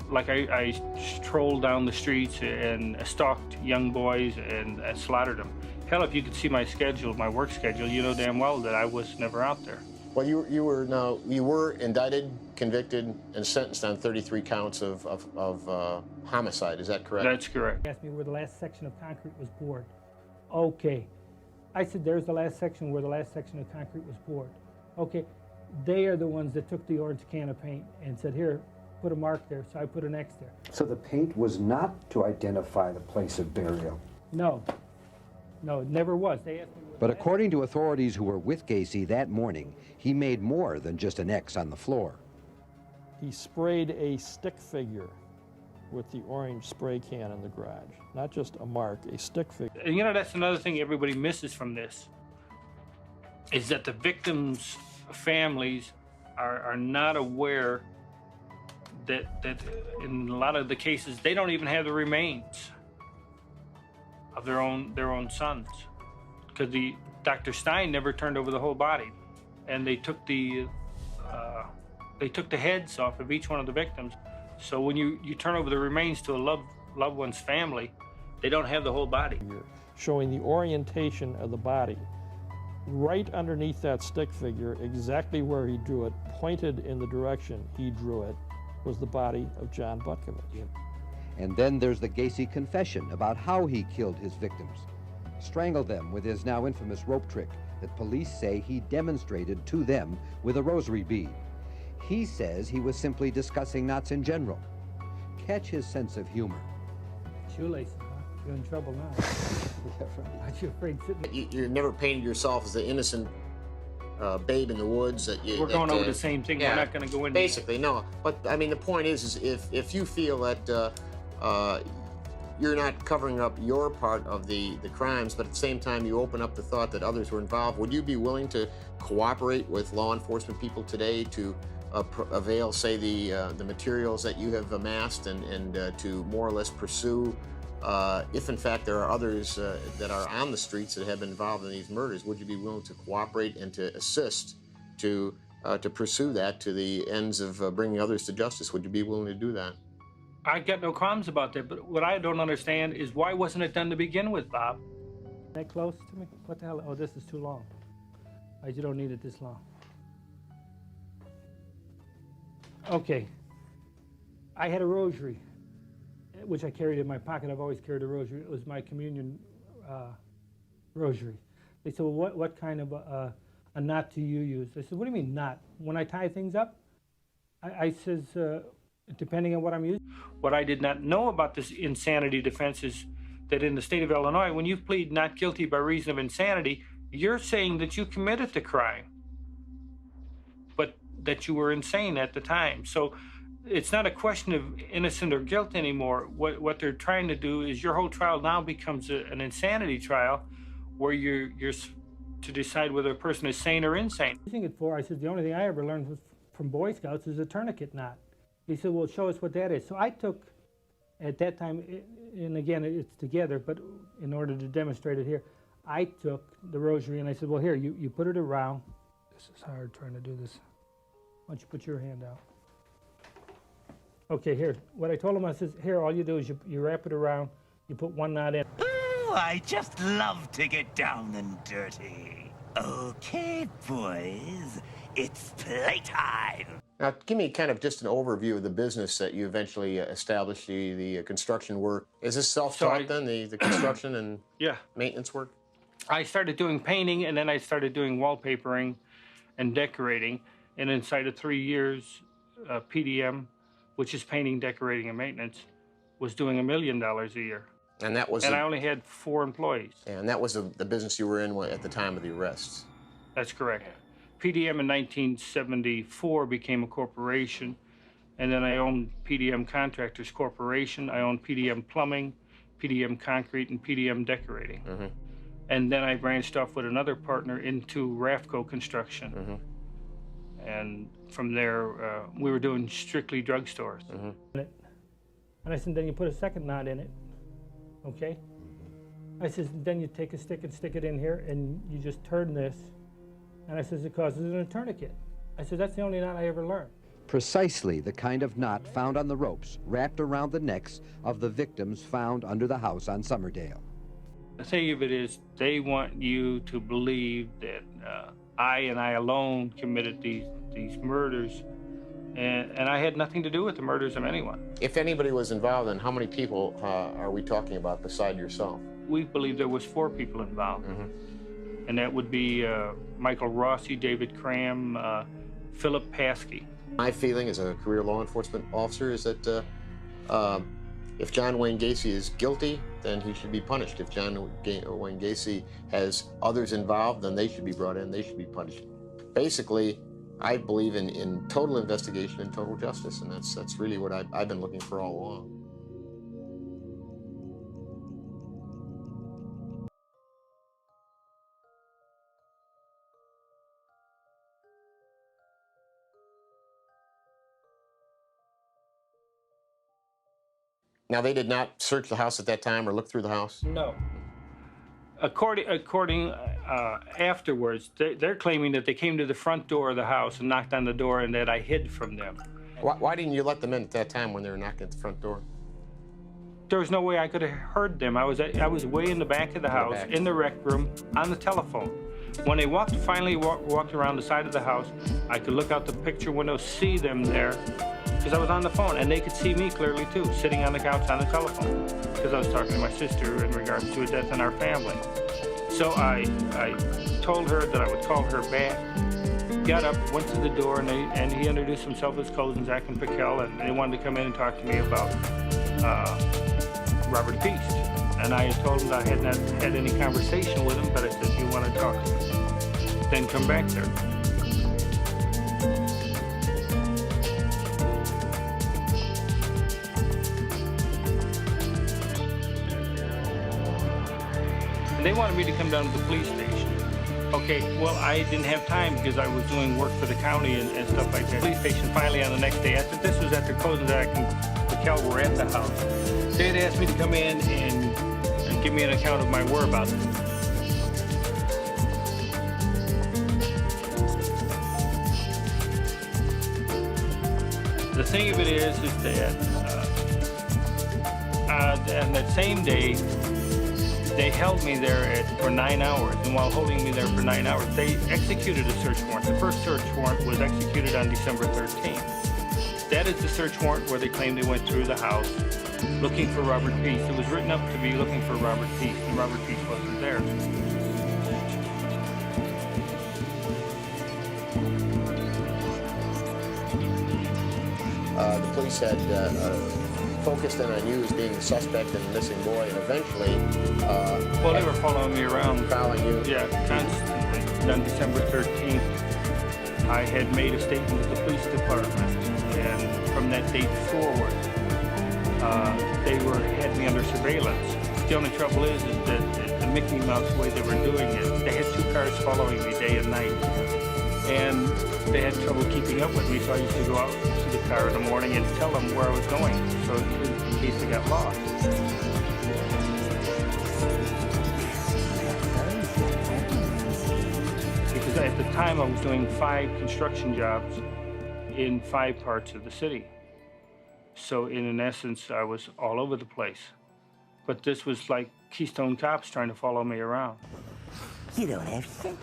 like I strolled down the streets and stalked young boys and slaughtered them. Hell, if you could see my schedule, my work schedule, you know damn well that I was never out there. Well, you were indicted, convicted, and sentenced on 33 counts of homicide. Is that correct? That's correct. Asked me where the last section of concrete was poured. Okay, I said, there's the last section where the last section of concrete was poured. Okay, they are the ones that took the orange can of paint and said, here, put a mark there. So I put an X there. So the paint was not to identify the place of burial? No, no, it never was. They asked me. But according to authorities who were with Gacy that morning, he made more than just an X on the floor. He sprayed a stick figure with the orange spray can in the garage. Not just a mark, a stick figure. And you know, that's another thing everybody misses from this, is that the victims' families are not aware that in a lot of the cases, they don't even have the remains of their own sons. Because Dr. Stein never turned over the whole body, and they took the heads off of each one of the victims. So when you turn over the remains to a loved one's family, they don't have the whole body. Showing the orientation of the body. Right underneath that stick figure, exactly where he drew it, pointed in the direction he drew it, was the body of John Butkovich. And then there's the Gacy confession about how he killed his victims. Strangled them with his now infamous rope trick that police say he demonstrated to them with a rosary bead. He says he was simply discussing knots in general. Catch his sense of humor. Shoelaces, huh? You're in trouble now. Aren't you afraid sitting? You never painted yourself as the innocent babe in the woods. We're going over the same thing. Yeah, we're not going to go into basically, no. But I mean, the point is if you feel that you're not covering up your part of the crimes, but at the same time you open up the thought that others were involved, would you be willing to cooperate with law enforcement people today to avail, say, the materials that you have amassed and to more or less pursue, if in fact there are others that are on the streets that have been involved in these murders, would you be willing to cooperate and to assist to pursue that to the ends of bringing others to justice? Would you be willing to do that? I got no qualms about that, but what I don't understand is why wasn't it done to begin with, Bob? That close to me? What the hell? Oh, this is too long. You don't need it this long. Okay. I had a rosary, which I carried in my pocket. I've always carried a rosary. It was my communion rosary. They said, well, what kind of a knot do you use? I said, what do you mean knot? When I tie things up? I says, depending on what I'm using. What I did not know about this insanity defense is that in the state of Illinois, when you plead not guilty by reason of insanity, you're saying that you committed the crime, but that you were insane at the time. So it's not a question of innocent or guilt anymore. What they're trying to do is your whole trial now becomes an insanity trial where you're to decide whether a person is sane or insane. Using it for, I said, the only thing I ever learned from Boy Scouts is a tourniquet knot. He said, well, show us what that is. So I took, at that time, and again, it's together, but in order to demonstrate it here, I took the rosary and I said, well, here, you put it around. This is hard trying to do this. Why don't you put your hand out? Okay, here. What I told him, I said, here, all you do is you wrap it around, you put one knot in. Ooh, I just love to get down and dirty. Okay, boys, it's playtime. Now, give me kind of just an overview of the business that you eventually established, the construction work. Is this self-taught then, the construction and maintenance work? I started doing painting, and then I started doing wallpapering and decorating. And inside of 3 years, PDM, which is painting, decorating, and maintenance, was doing $1 million a year. And that was. And I only had 4 employees. And that was the business you were in at the time of the arrests. That's correct. PDM in 1974 became a corporation, and then I owned PDM Contractors Corporation. I owned PDM Plumbing, PDM Concrete, and PDM Decorating. Mm-hmm. And then I branched off with another partner into Rafco Construction. Mm-hmm. And from there, we were doing strictly drugstores. Mm-hmm. And I said, then you put a second knot in it, okay? I said, then you take a stick and stick it in here, and you just turn this. And I says, it causes a tourniquet. I said, that's the only knot I ever learned. Precisely the kind of knot found on the ropes wrapped around the necks of the victims found under the house on Summerdale. The thing of it is, they want you to believe that I and I alone committed these murders, and I had nothing to do with the murders of anyone. If anybody was involved, then how many people are we talking about beside yourself? We believe there was 4 people involved. Mm-hmm. and that would be Michael Rossi, David Cram, Philip Paskey. My feeling as a career law enforcement officer is that if John Wayne Gacy is guilty, then he should be punished. If John Wayne Gacy has others involved, then they should be brought in, they should be punished. Basically, I believe in total investigation and total justice, and that's really what I've been looking for all along. Now, they did not search the house at that time or look through the house? No. According afterwards, they're claiming that they came to the front door of the house and knocked on the door and that I hid from them. Why didn't you let them in at that time when they were knocking at the front door? There was no way I could have heard them. I was way in the back of the house, in the rec room, on the telephone. When they finally walked around the side of the house, I could look out the picture window, see them there, because I was on the phone, and they could see me clearly too, sitting on the couch on the telephone, because I was talking to my sister in regards to a death in our family. So I told her that I would call her back, got up, went to the door, and he introduced himself as cousin Zach and Piquel, and they wanted to come in and talk to me about Robert Feast. And I had told him that I had not had any conversation with him, but I said, you want to talk to me? Then come back there. And they wanted me to come down to the police station. Okay, well, I didn't have time because I was doing work for the county and stuff like that. Police station finally on the next day, this was after cousin Zach and Piquel were at the house. They had asked me to come in and give me an account of my whereabouts. The thing of it is that on that same day, they held me there for 9 hours, and while holding me there for 9 hours, they executed a search warrant. The first search warrant was executed on December 13th. That is the search warrant where they claimed they went through the house looking for Robert Feast. It was written up to be looking for Robert Feast, and Robert Feast wasn't there. The police had focused in on you as being the suspect and the missing boy, and eventually... well, they were following me around. Following you? Yeah, constantly. On December 13th, I had made a statement to the police department, and from that date forward, they had me under surveillance. The only trouble is that the Mickey Mouse way they were doing it, they had 2 cars following me day and night, and they had trouble keeping up with me, so I used to go out to the car in the morning and tell them where I was going, so in case I got lost. Because at the time I was doing 5 construction jobs in 5 parts of the city. So in essence, I was all over the place. But this was like Keystone Cops trying to follow me around. You don't have shit.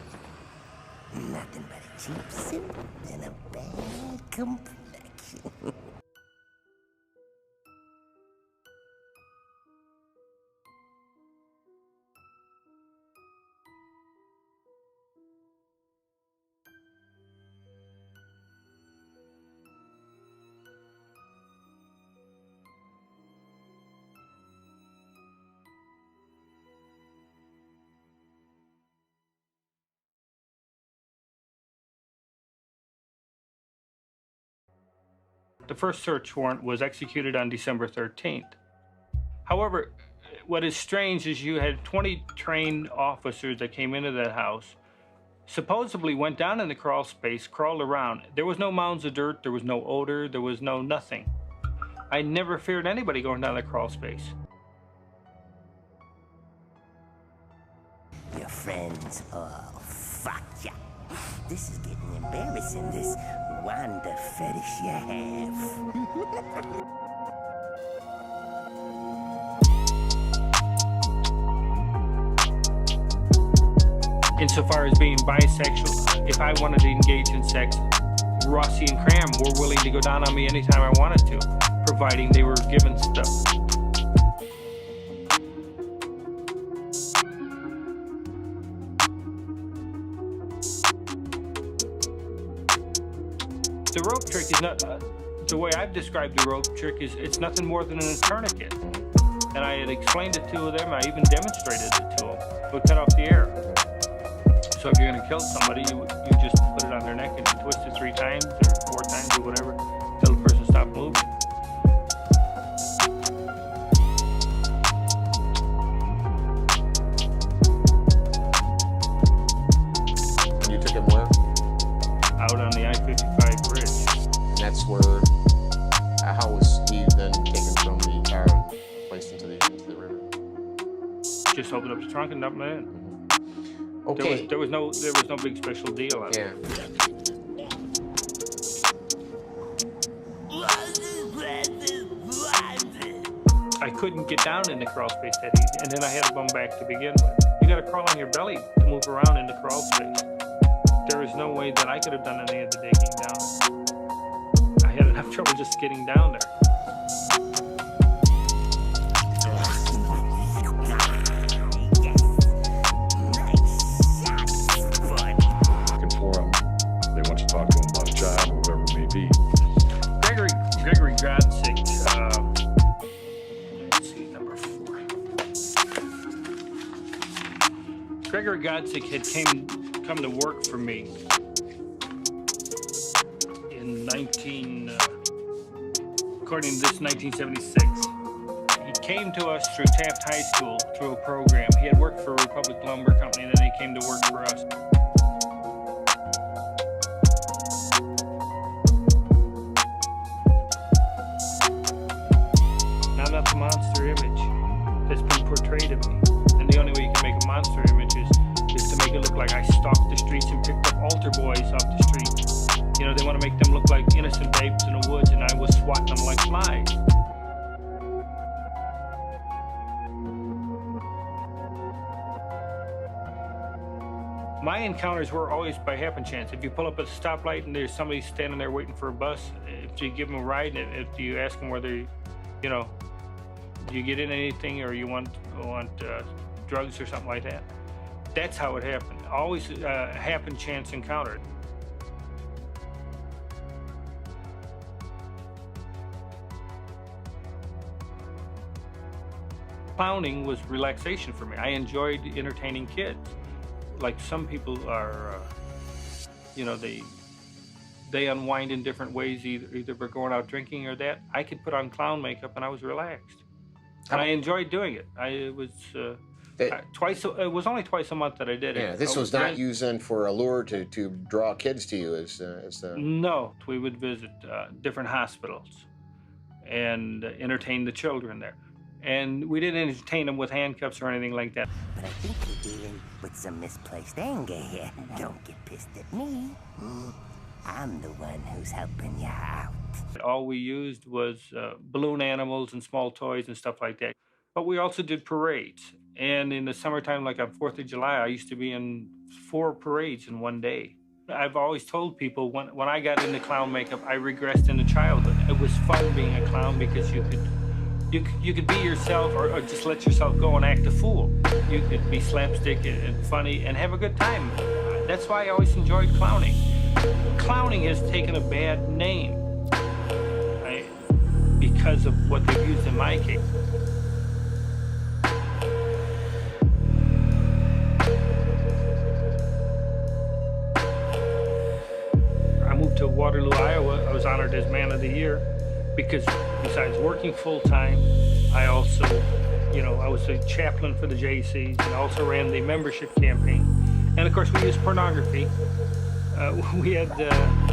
Nothing but a cheap suit and a bad complexion. The first search warrant was executed on December 13th. However, what is strange is you had 20 trained officers that came into that house, supposedly went down in the crawl space, crawled around. There was no mounds of dirt, there was no odor, there was no nothing. I never feared anybody going down the crawl space. Your friends all fuck ya. This is getting embarrassing, this Wanda fetish you have. Insofar as being bisexual, if I wanted to engage in sex, Rossi and Cram were willing to go down on me anytime I wanted to, providing they were given stuff. The rope trick is not, the way I've described the rope trick is it's nothing more than a tourniquet. And I had explained it to them, I even demonstrated it to them. It would cut off the air. So if you're gonna kill somebody, you just put it on their neck and you twist it 3 times or 4 times or whatever, till the person stops moving. You took him where? Out on the I-55 bridge. And that's where, how was he then taken from the car and placed into the river? Just opened up the trunk and dumped it in. Okay. There was no big special deal on it. Yeah. I couldn't get down in the crawl space that easy, and then I had to bum back to begin with. You got to crawl on your belly to move around in the crawl space. There is no way that I could have done any of the digging down. I had enough trouble just getting down there. They want to talk to him about a job or whatever it may be. Gregory Gacy, let's see, number 4. Gregory Gacy had come to work for me in according to this, 1976. He came to us through Taft High School through a program. He had worked for Republic Lumber Company, and then he came to work for us. Now, not the monster image that's been portrayed of me. And the only way you can make a monster image is to make it look like I stalked the streets and picked up altar boys off the street. You know, they want to make them look like innocent babes in the woods, and I was swatting them like flies. My encounters were always by happen chance. If you pull up at a stoplight and there's somebody standing there waiting for a bus, if you give them a ride, if you ask them whether, you know, do you get in anything or you want drugs or something like that? That's how it happened. Always a happen chance encounter. Clowning was relaxation for me. I enjoyed entertaining kids. Like some people are, you know, they unwind in different ways, either by going out drinking or that. I could put on clown makeup and I was relaxed. And I enjoyed doing it. It was only twice a month that I did it. Yeah, this was not used then for a lure to draw kids to you as the... No, we would visit different hospitals and entertain the children there. And we didn't entertain them with handcuffs or anything like that. But I think you're dealing with some misplaced anger here. Don't get pissed at me. I'm the one who's helping you out. All we used was balloon animals and small toys and stuff like that. But we also did parades. And in the summertime, like on 4th of July, I used to be in 4 parades in one day. I've always told people when I got into clown makeup, I regressed into childhood. It was fun being a clown because you could be yourself or just let yourself go and act a fool. You could be slapstick and funny and have a good time. That's why I always enjoyed clowning. Clowning has taken a bad name because of what they've used in my case. I moved to Waterloo, Iowa. I was honored as Man of the Year because besides working full-time, I also, you know, I was a chaplain for the JCs and also ran the membership campaign. And of course, we used pornography. We had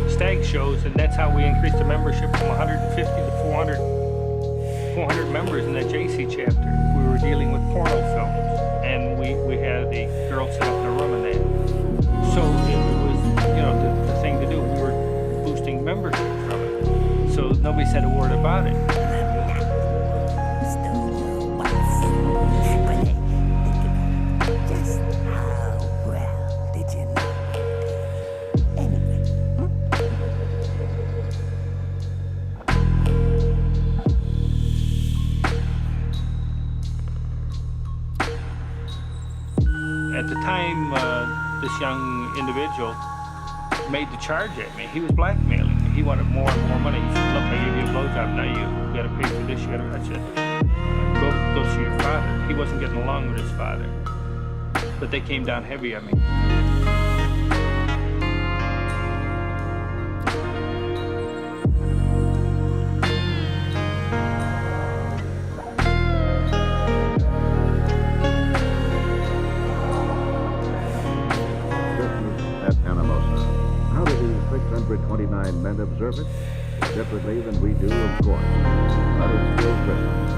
stag shows, and that's how we increased the membership from 150 to 400 members in that JC chapter. We were dealing with porno films, and we had a girl set up in a room in that. So it was, you know, the thing to do. We were boosting membership from it. So nobody said a word about it. At the time, this young individual made the charge at me. He was blackmailing me. he wanted more and more money. He said, look, I gave you a blowjob, now you gotta pay for this, you gotta, I said, go see your father. He wasn't getting along with his father. But they came down heavy on me. At Anamosa. How do the 629 men observe it? Differently than we do, of course. But it's still Christmas.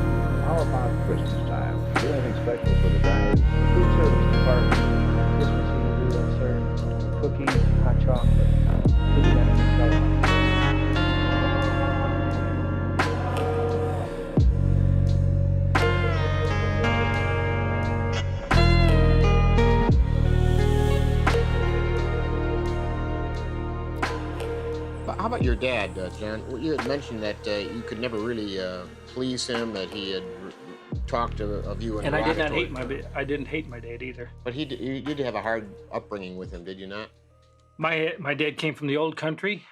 How about Christmas time? Do anything special for the guys? Food service department. Christmas Eve, we will serve cookies, hot chocolate, piggyback and celebrate. How about your dad, John? You had mentioned that you could never really please him, that he had talked of you in And I did not derogatory. I didn't hate my dad either. But you did have a hard upbringing with him, did you not? My dad came from the old country,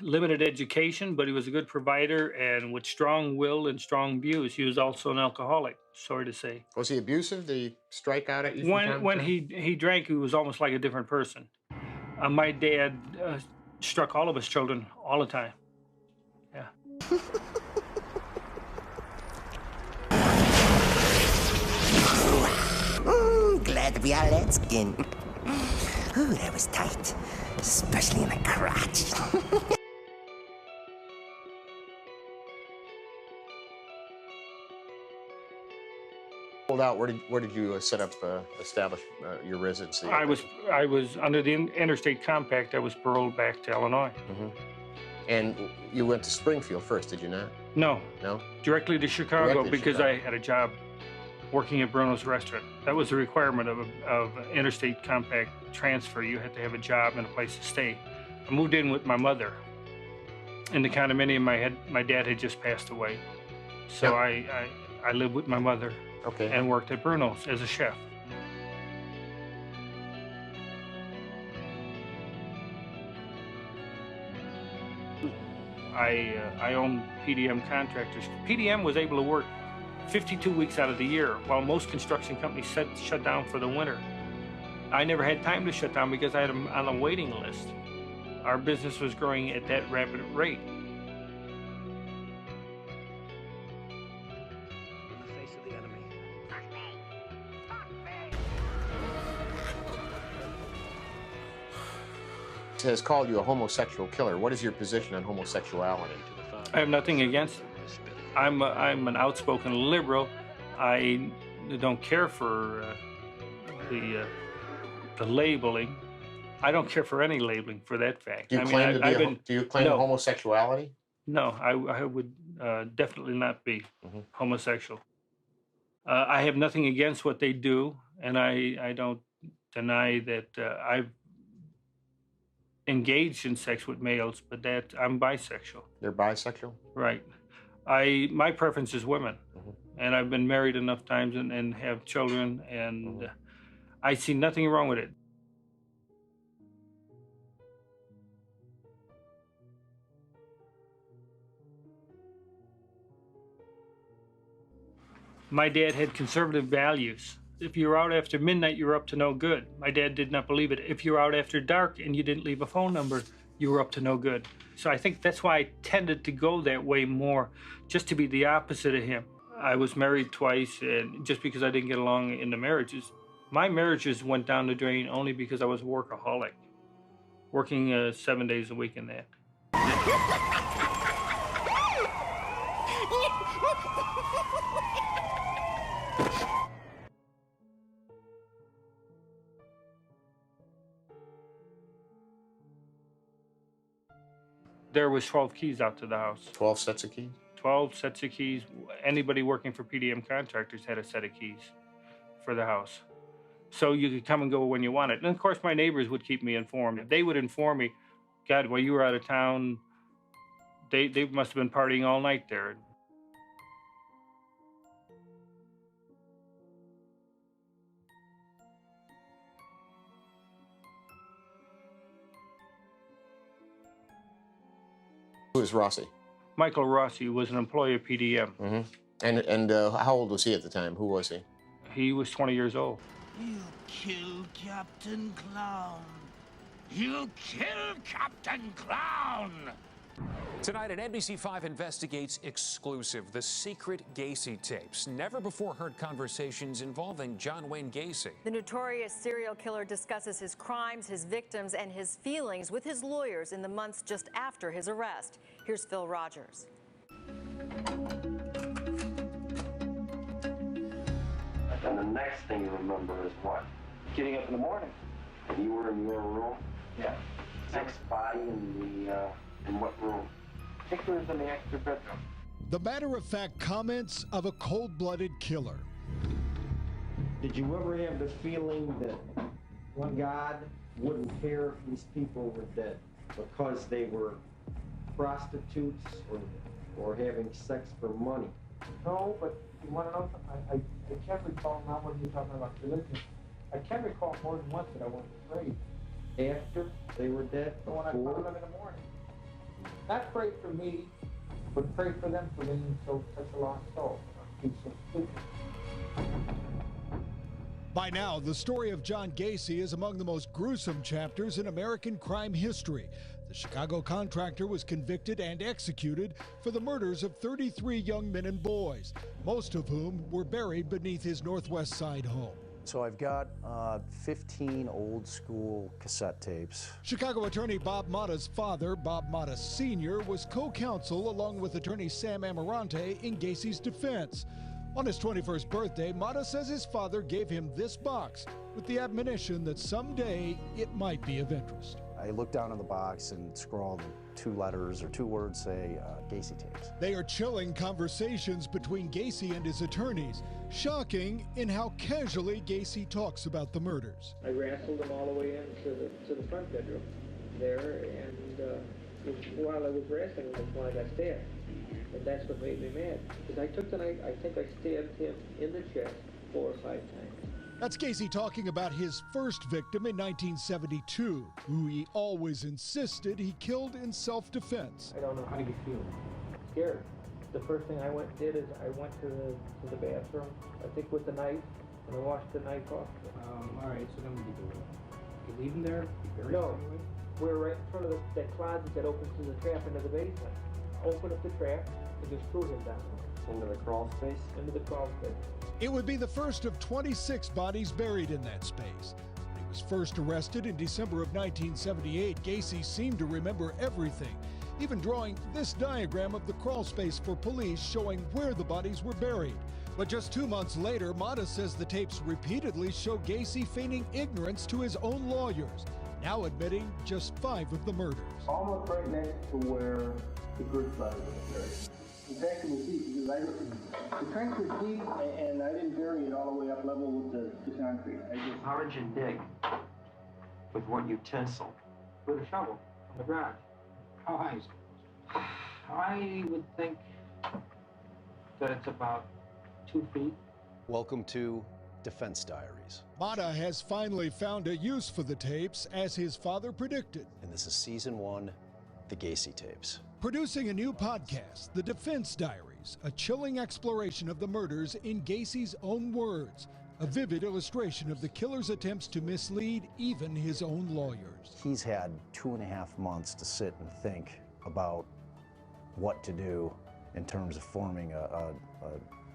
limited education, but he was a good provider and with strong will and strong views. He was also an alcoholic, sorry to say. Was he abusive? Did he strike out at you from time to When time? he drank, he was almost like a different person. My dad struck all of his children all the time. Yeah. Glad to be out of that skin. Ooh, that was tight, especially in the crotch. Pulled out. Where did you set up, establish your residency? I was under the interstate compact. I was paroled back to Illinois. Mm-hmm. And you went to Springfield first, did you not? No. No? Directly to Chicago Directly to because Chicago. I had a job working at Bruno's restaurant. That was a requirement of interstate compact transfer. You had to have a job and a place to stay. I moved in with my mother. In the condominium, my dad had just passed away. So I lived with my mother. Okay. And worked at Bruno's as a chef. I own PDM Contractors. PDM was able to work 52 weeks out of the year, while most construction companies shut down for the winter. I never had time to shut down because I had them on a waiting list. Our business was growing at that rapid rate. Has called you a homosexual killer. What is your position on homosexuality? I have nothing against it. I'm an outspoken liberal. I don't care for the labeling. I don't care for any labeling for that fact. Do you claim homosexuality? No, I would definitely not be homosexual. I have nothing against what they do, and I don't deny that I've engaged in sex with males, but that I'm bisexual. They're bisexual? Right. My preference is women, and I've been married enough times and have children, and I see nothing wrong with it. My dad had conservative values. If you were out after midnight, you were up to no good. My dad did not believe it. If you were out after dark and you didn't leave a phone number, you were up to no good. So I think that's why I tended to go that way more, just to be the opposite of him. I was married twice, and just because I didn't get along in the marriages, my marriages went down the drain only because I was a workaholic, working 7 days a week in that. There was 12 keys out to the house. 12 sets of keys? 12 sets of keys. Anybody working for PDM Contractors had a set of keys for the house. So you could come and go when you wanted. And of course, my neighbors would keep me informed. They would inform me, God, while you were out of town, they must have been partying all night there. Who is Rossi? Michael Rossi was an employee of PDM. Mm-hmm. And how old was he at the time? Who was he? He was 20 years old. You killed Captain Clown. You killed Captain Clown! Tonight, an NBC5 investigates exclusive, the secret Gacy tapes. Never before heard conversations involving John Wayne Gacy. The notorious serial killer discusses his crimes, his victims, and his feelings with his lawyers in the months just after his arrest. Here's Phil Rogers. And the next thing you remember is what? Getting up in the morning. And you were in your room? Yeah. Next body in what room? I think it was in the extra bedroom. The matter-of-fact comments of a cold-blooded killer. Did you ever have the feeling that God wouldn't care if these people were dead because they were prostitutes or having sex for money? No, but you want to know something? I can't recall now when you're talking about religion. I can recall more than once that I went to pray. After they were dead? But when I found them in the morning. Not pray for me, but pray for them for being such a lost soul. He's so stupid. By now, the story of John Gacy is among the most gruesome chapters in American crime history. The Chicago contractor was convicted and executed for the murders of 33 young men and boys, most of whom were buried beneath his Northwest Side home. So I've got 15 old school cassette tapes. Chicago attorney Bob Motta's father, Bob Motta Sr., was co-counsel along with attorney Sam Amarante in Gacy's defense. On his 21st birthday, Motta says his father gave him this box with the admonition that someday it might be of interest. I looked down in the box and scrawled 2 letters or 2 words, say, Gacy tapes. They are chilling conversations between Gacy and his attorneys, shocking in how casually Gacy talks about the murders. I wrestled them all the way into the front bedroom there, and while I was wrestling them, when I got stabbed. And that's what made me mad. Because I took the knife, I think I stabbed him in the chest 4 or 5 times. That's Gacy talking about his first victim in 1972, who he always insisted he killed in self-defense. I don't know how you feel. Scared. The first thing I did is I went to the bathroom, I think with the knife, and I washed the knife off. All right, so then what do you do? You leave him there? No, we're right in front of that closet that opens to the trap into the basement. Open up the trap and just threw him down. Into the crawl space? Into the crawl space. It would be the first of 26 bodies buried in that space. When he was first arrested in December of 1978, Gacy seemed to remember everything, even drawing this diagram of the crawl space for police showing where the bodies were buried. But just 2 months later, Motta says the tapes repeatedly show Gacy feigning ignorance to his own lawyers, now admitting just 5 of the murders. Almost right next to where the group body was buried. In fact, it was deep because the trench was deep and I didn't bury it all the way up level with the concrete. How did you dig? With what utensil? With a shovel on the garage. How high is it? I would think that it's about 2 feet. Welcome to Defense Diaries. Motta has finally found a use for the tapes, as his father predicted. And this is Season 1, The Gacy Tapes. Producing a new podcast, The Defense Diaries, a chilling exploration of the murders in Gacy's own words, a vivid illustration of the killer's attempts to mislead even his own lawyers. He's had 2.5 months to sit and think about what to do in terms of forming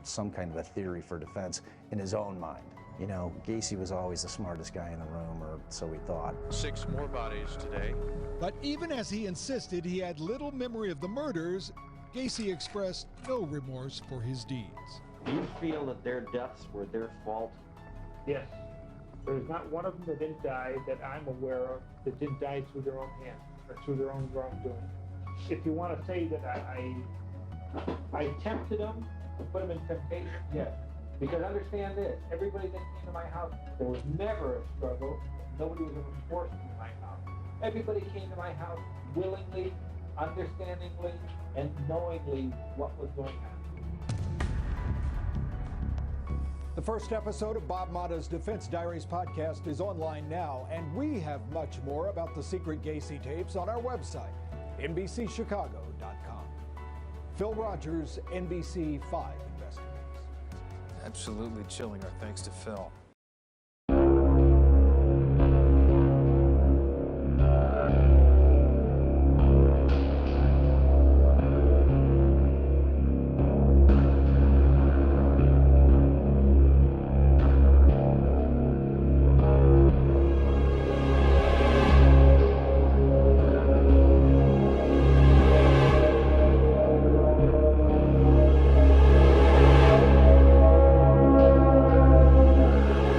some kind of a theory for defense in his own mind. You know, Gacy was always the smartest guy in the room, or so we thought. 6 more bodies today. But even as he insisted he had little memory of the murders, Gacy expressed no remorse for his deeds. Do you feel that their deaths were their fault? Yes. There's not one of them that didn't die that I'm aware of that didn't die through their own hand or through their own wrongdoing. If you want to say that I tempted them to put them in temptation, yes. Because understand this, everybody that came to my house, there was never a struggle. Nobody was ever forced into my house. Everybody came to my house willingly, understandingly, and knowingly what was going on. The first episode of Bob Motta's Defense Diaries podcast is online now, and we have much more about the secret Gacy tapes on our website, NBCChicago.com. Phil Rogers, NBC 5 investigates. Absolutely chilling. Our thanks to Phil.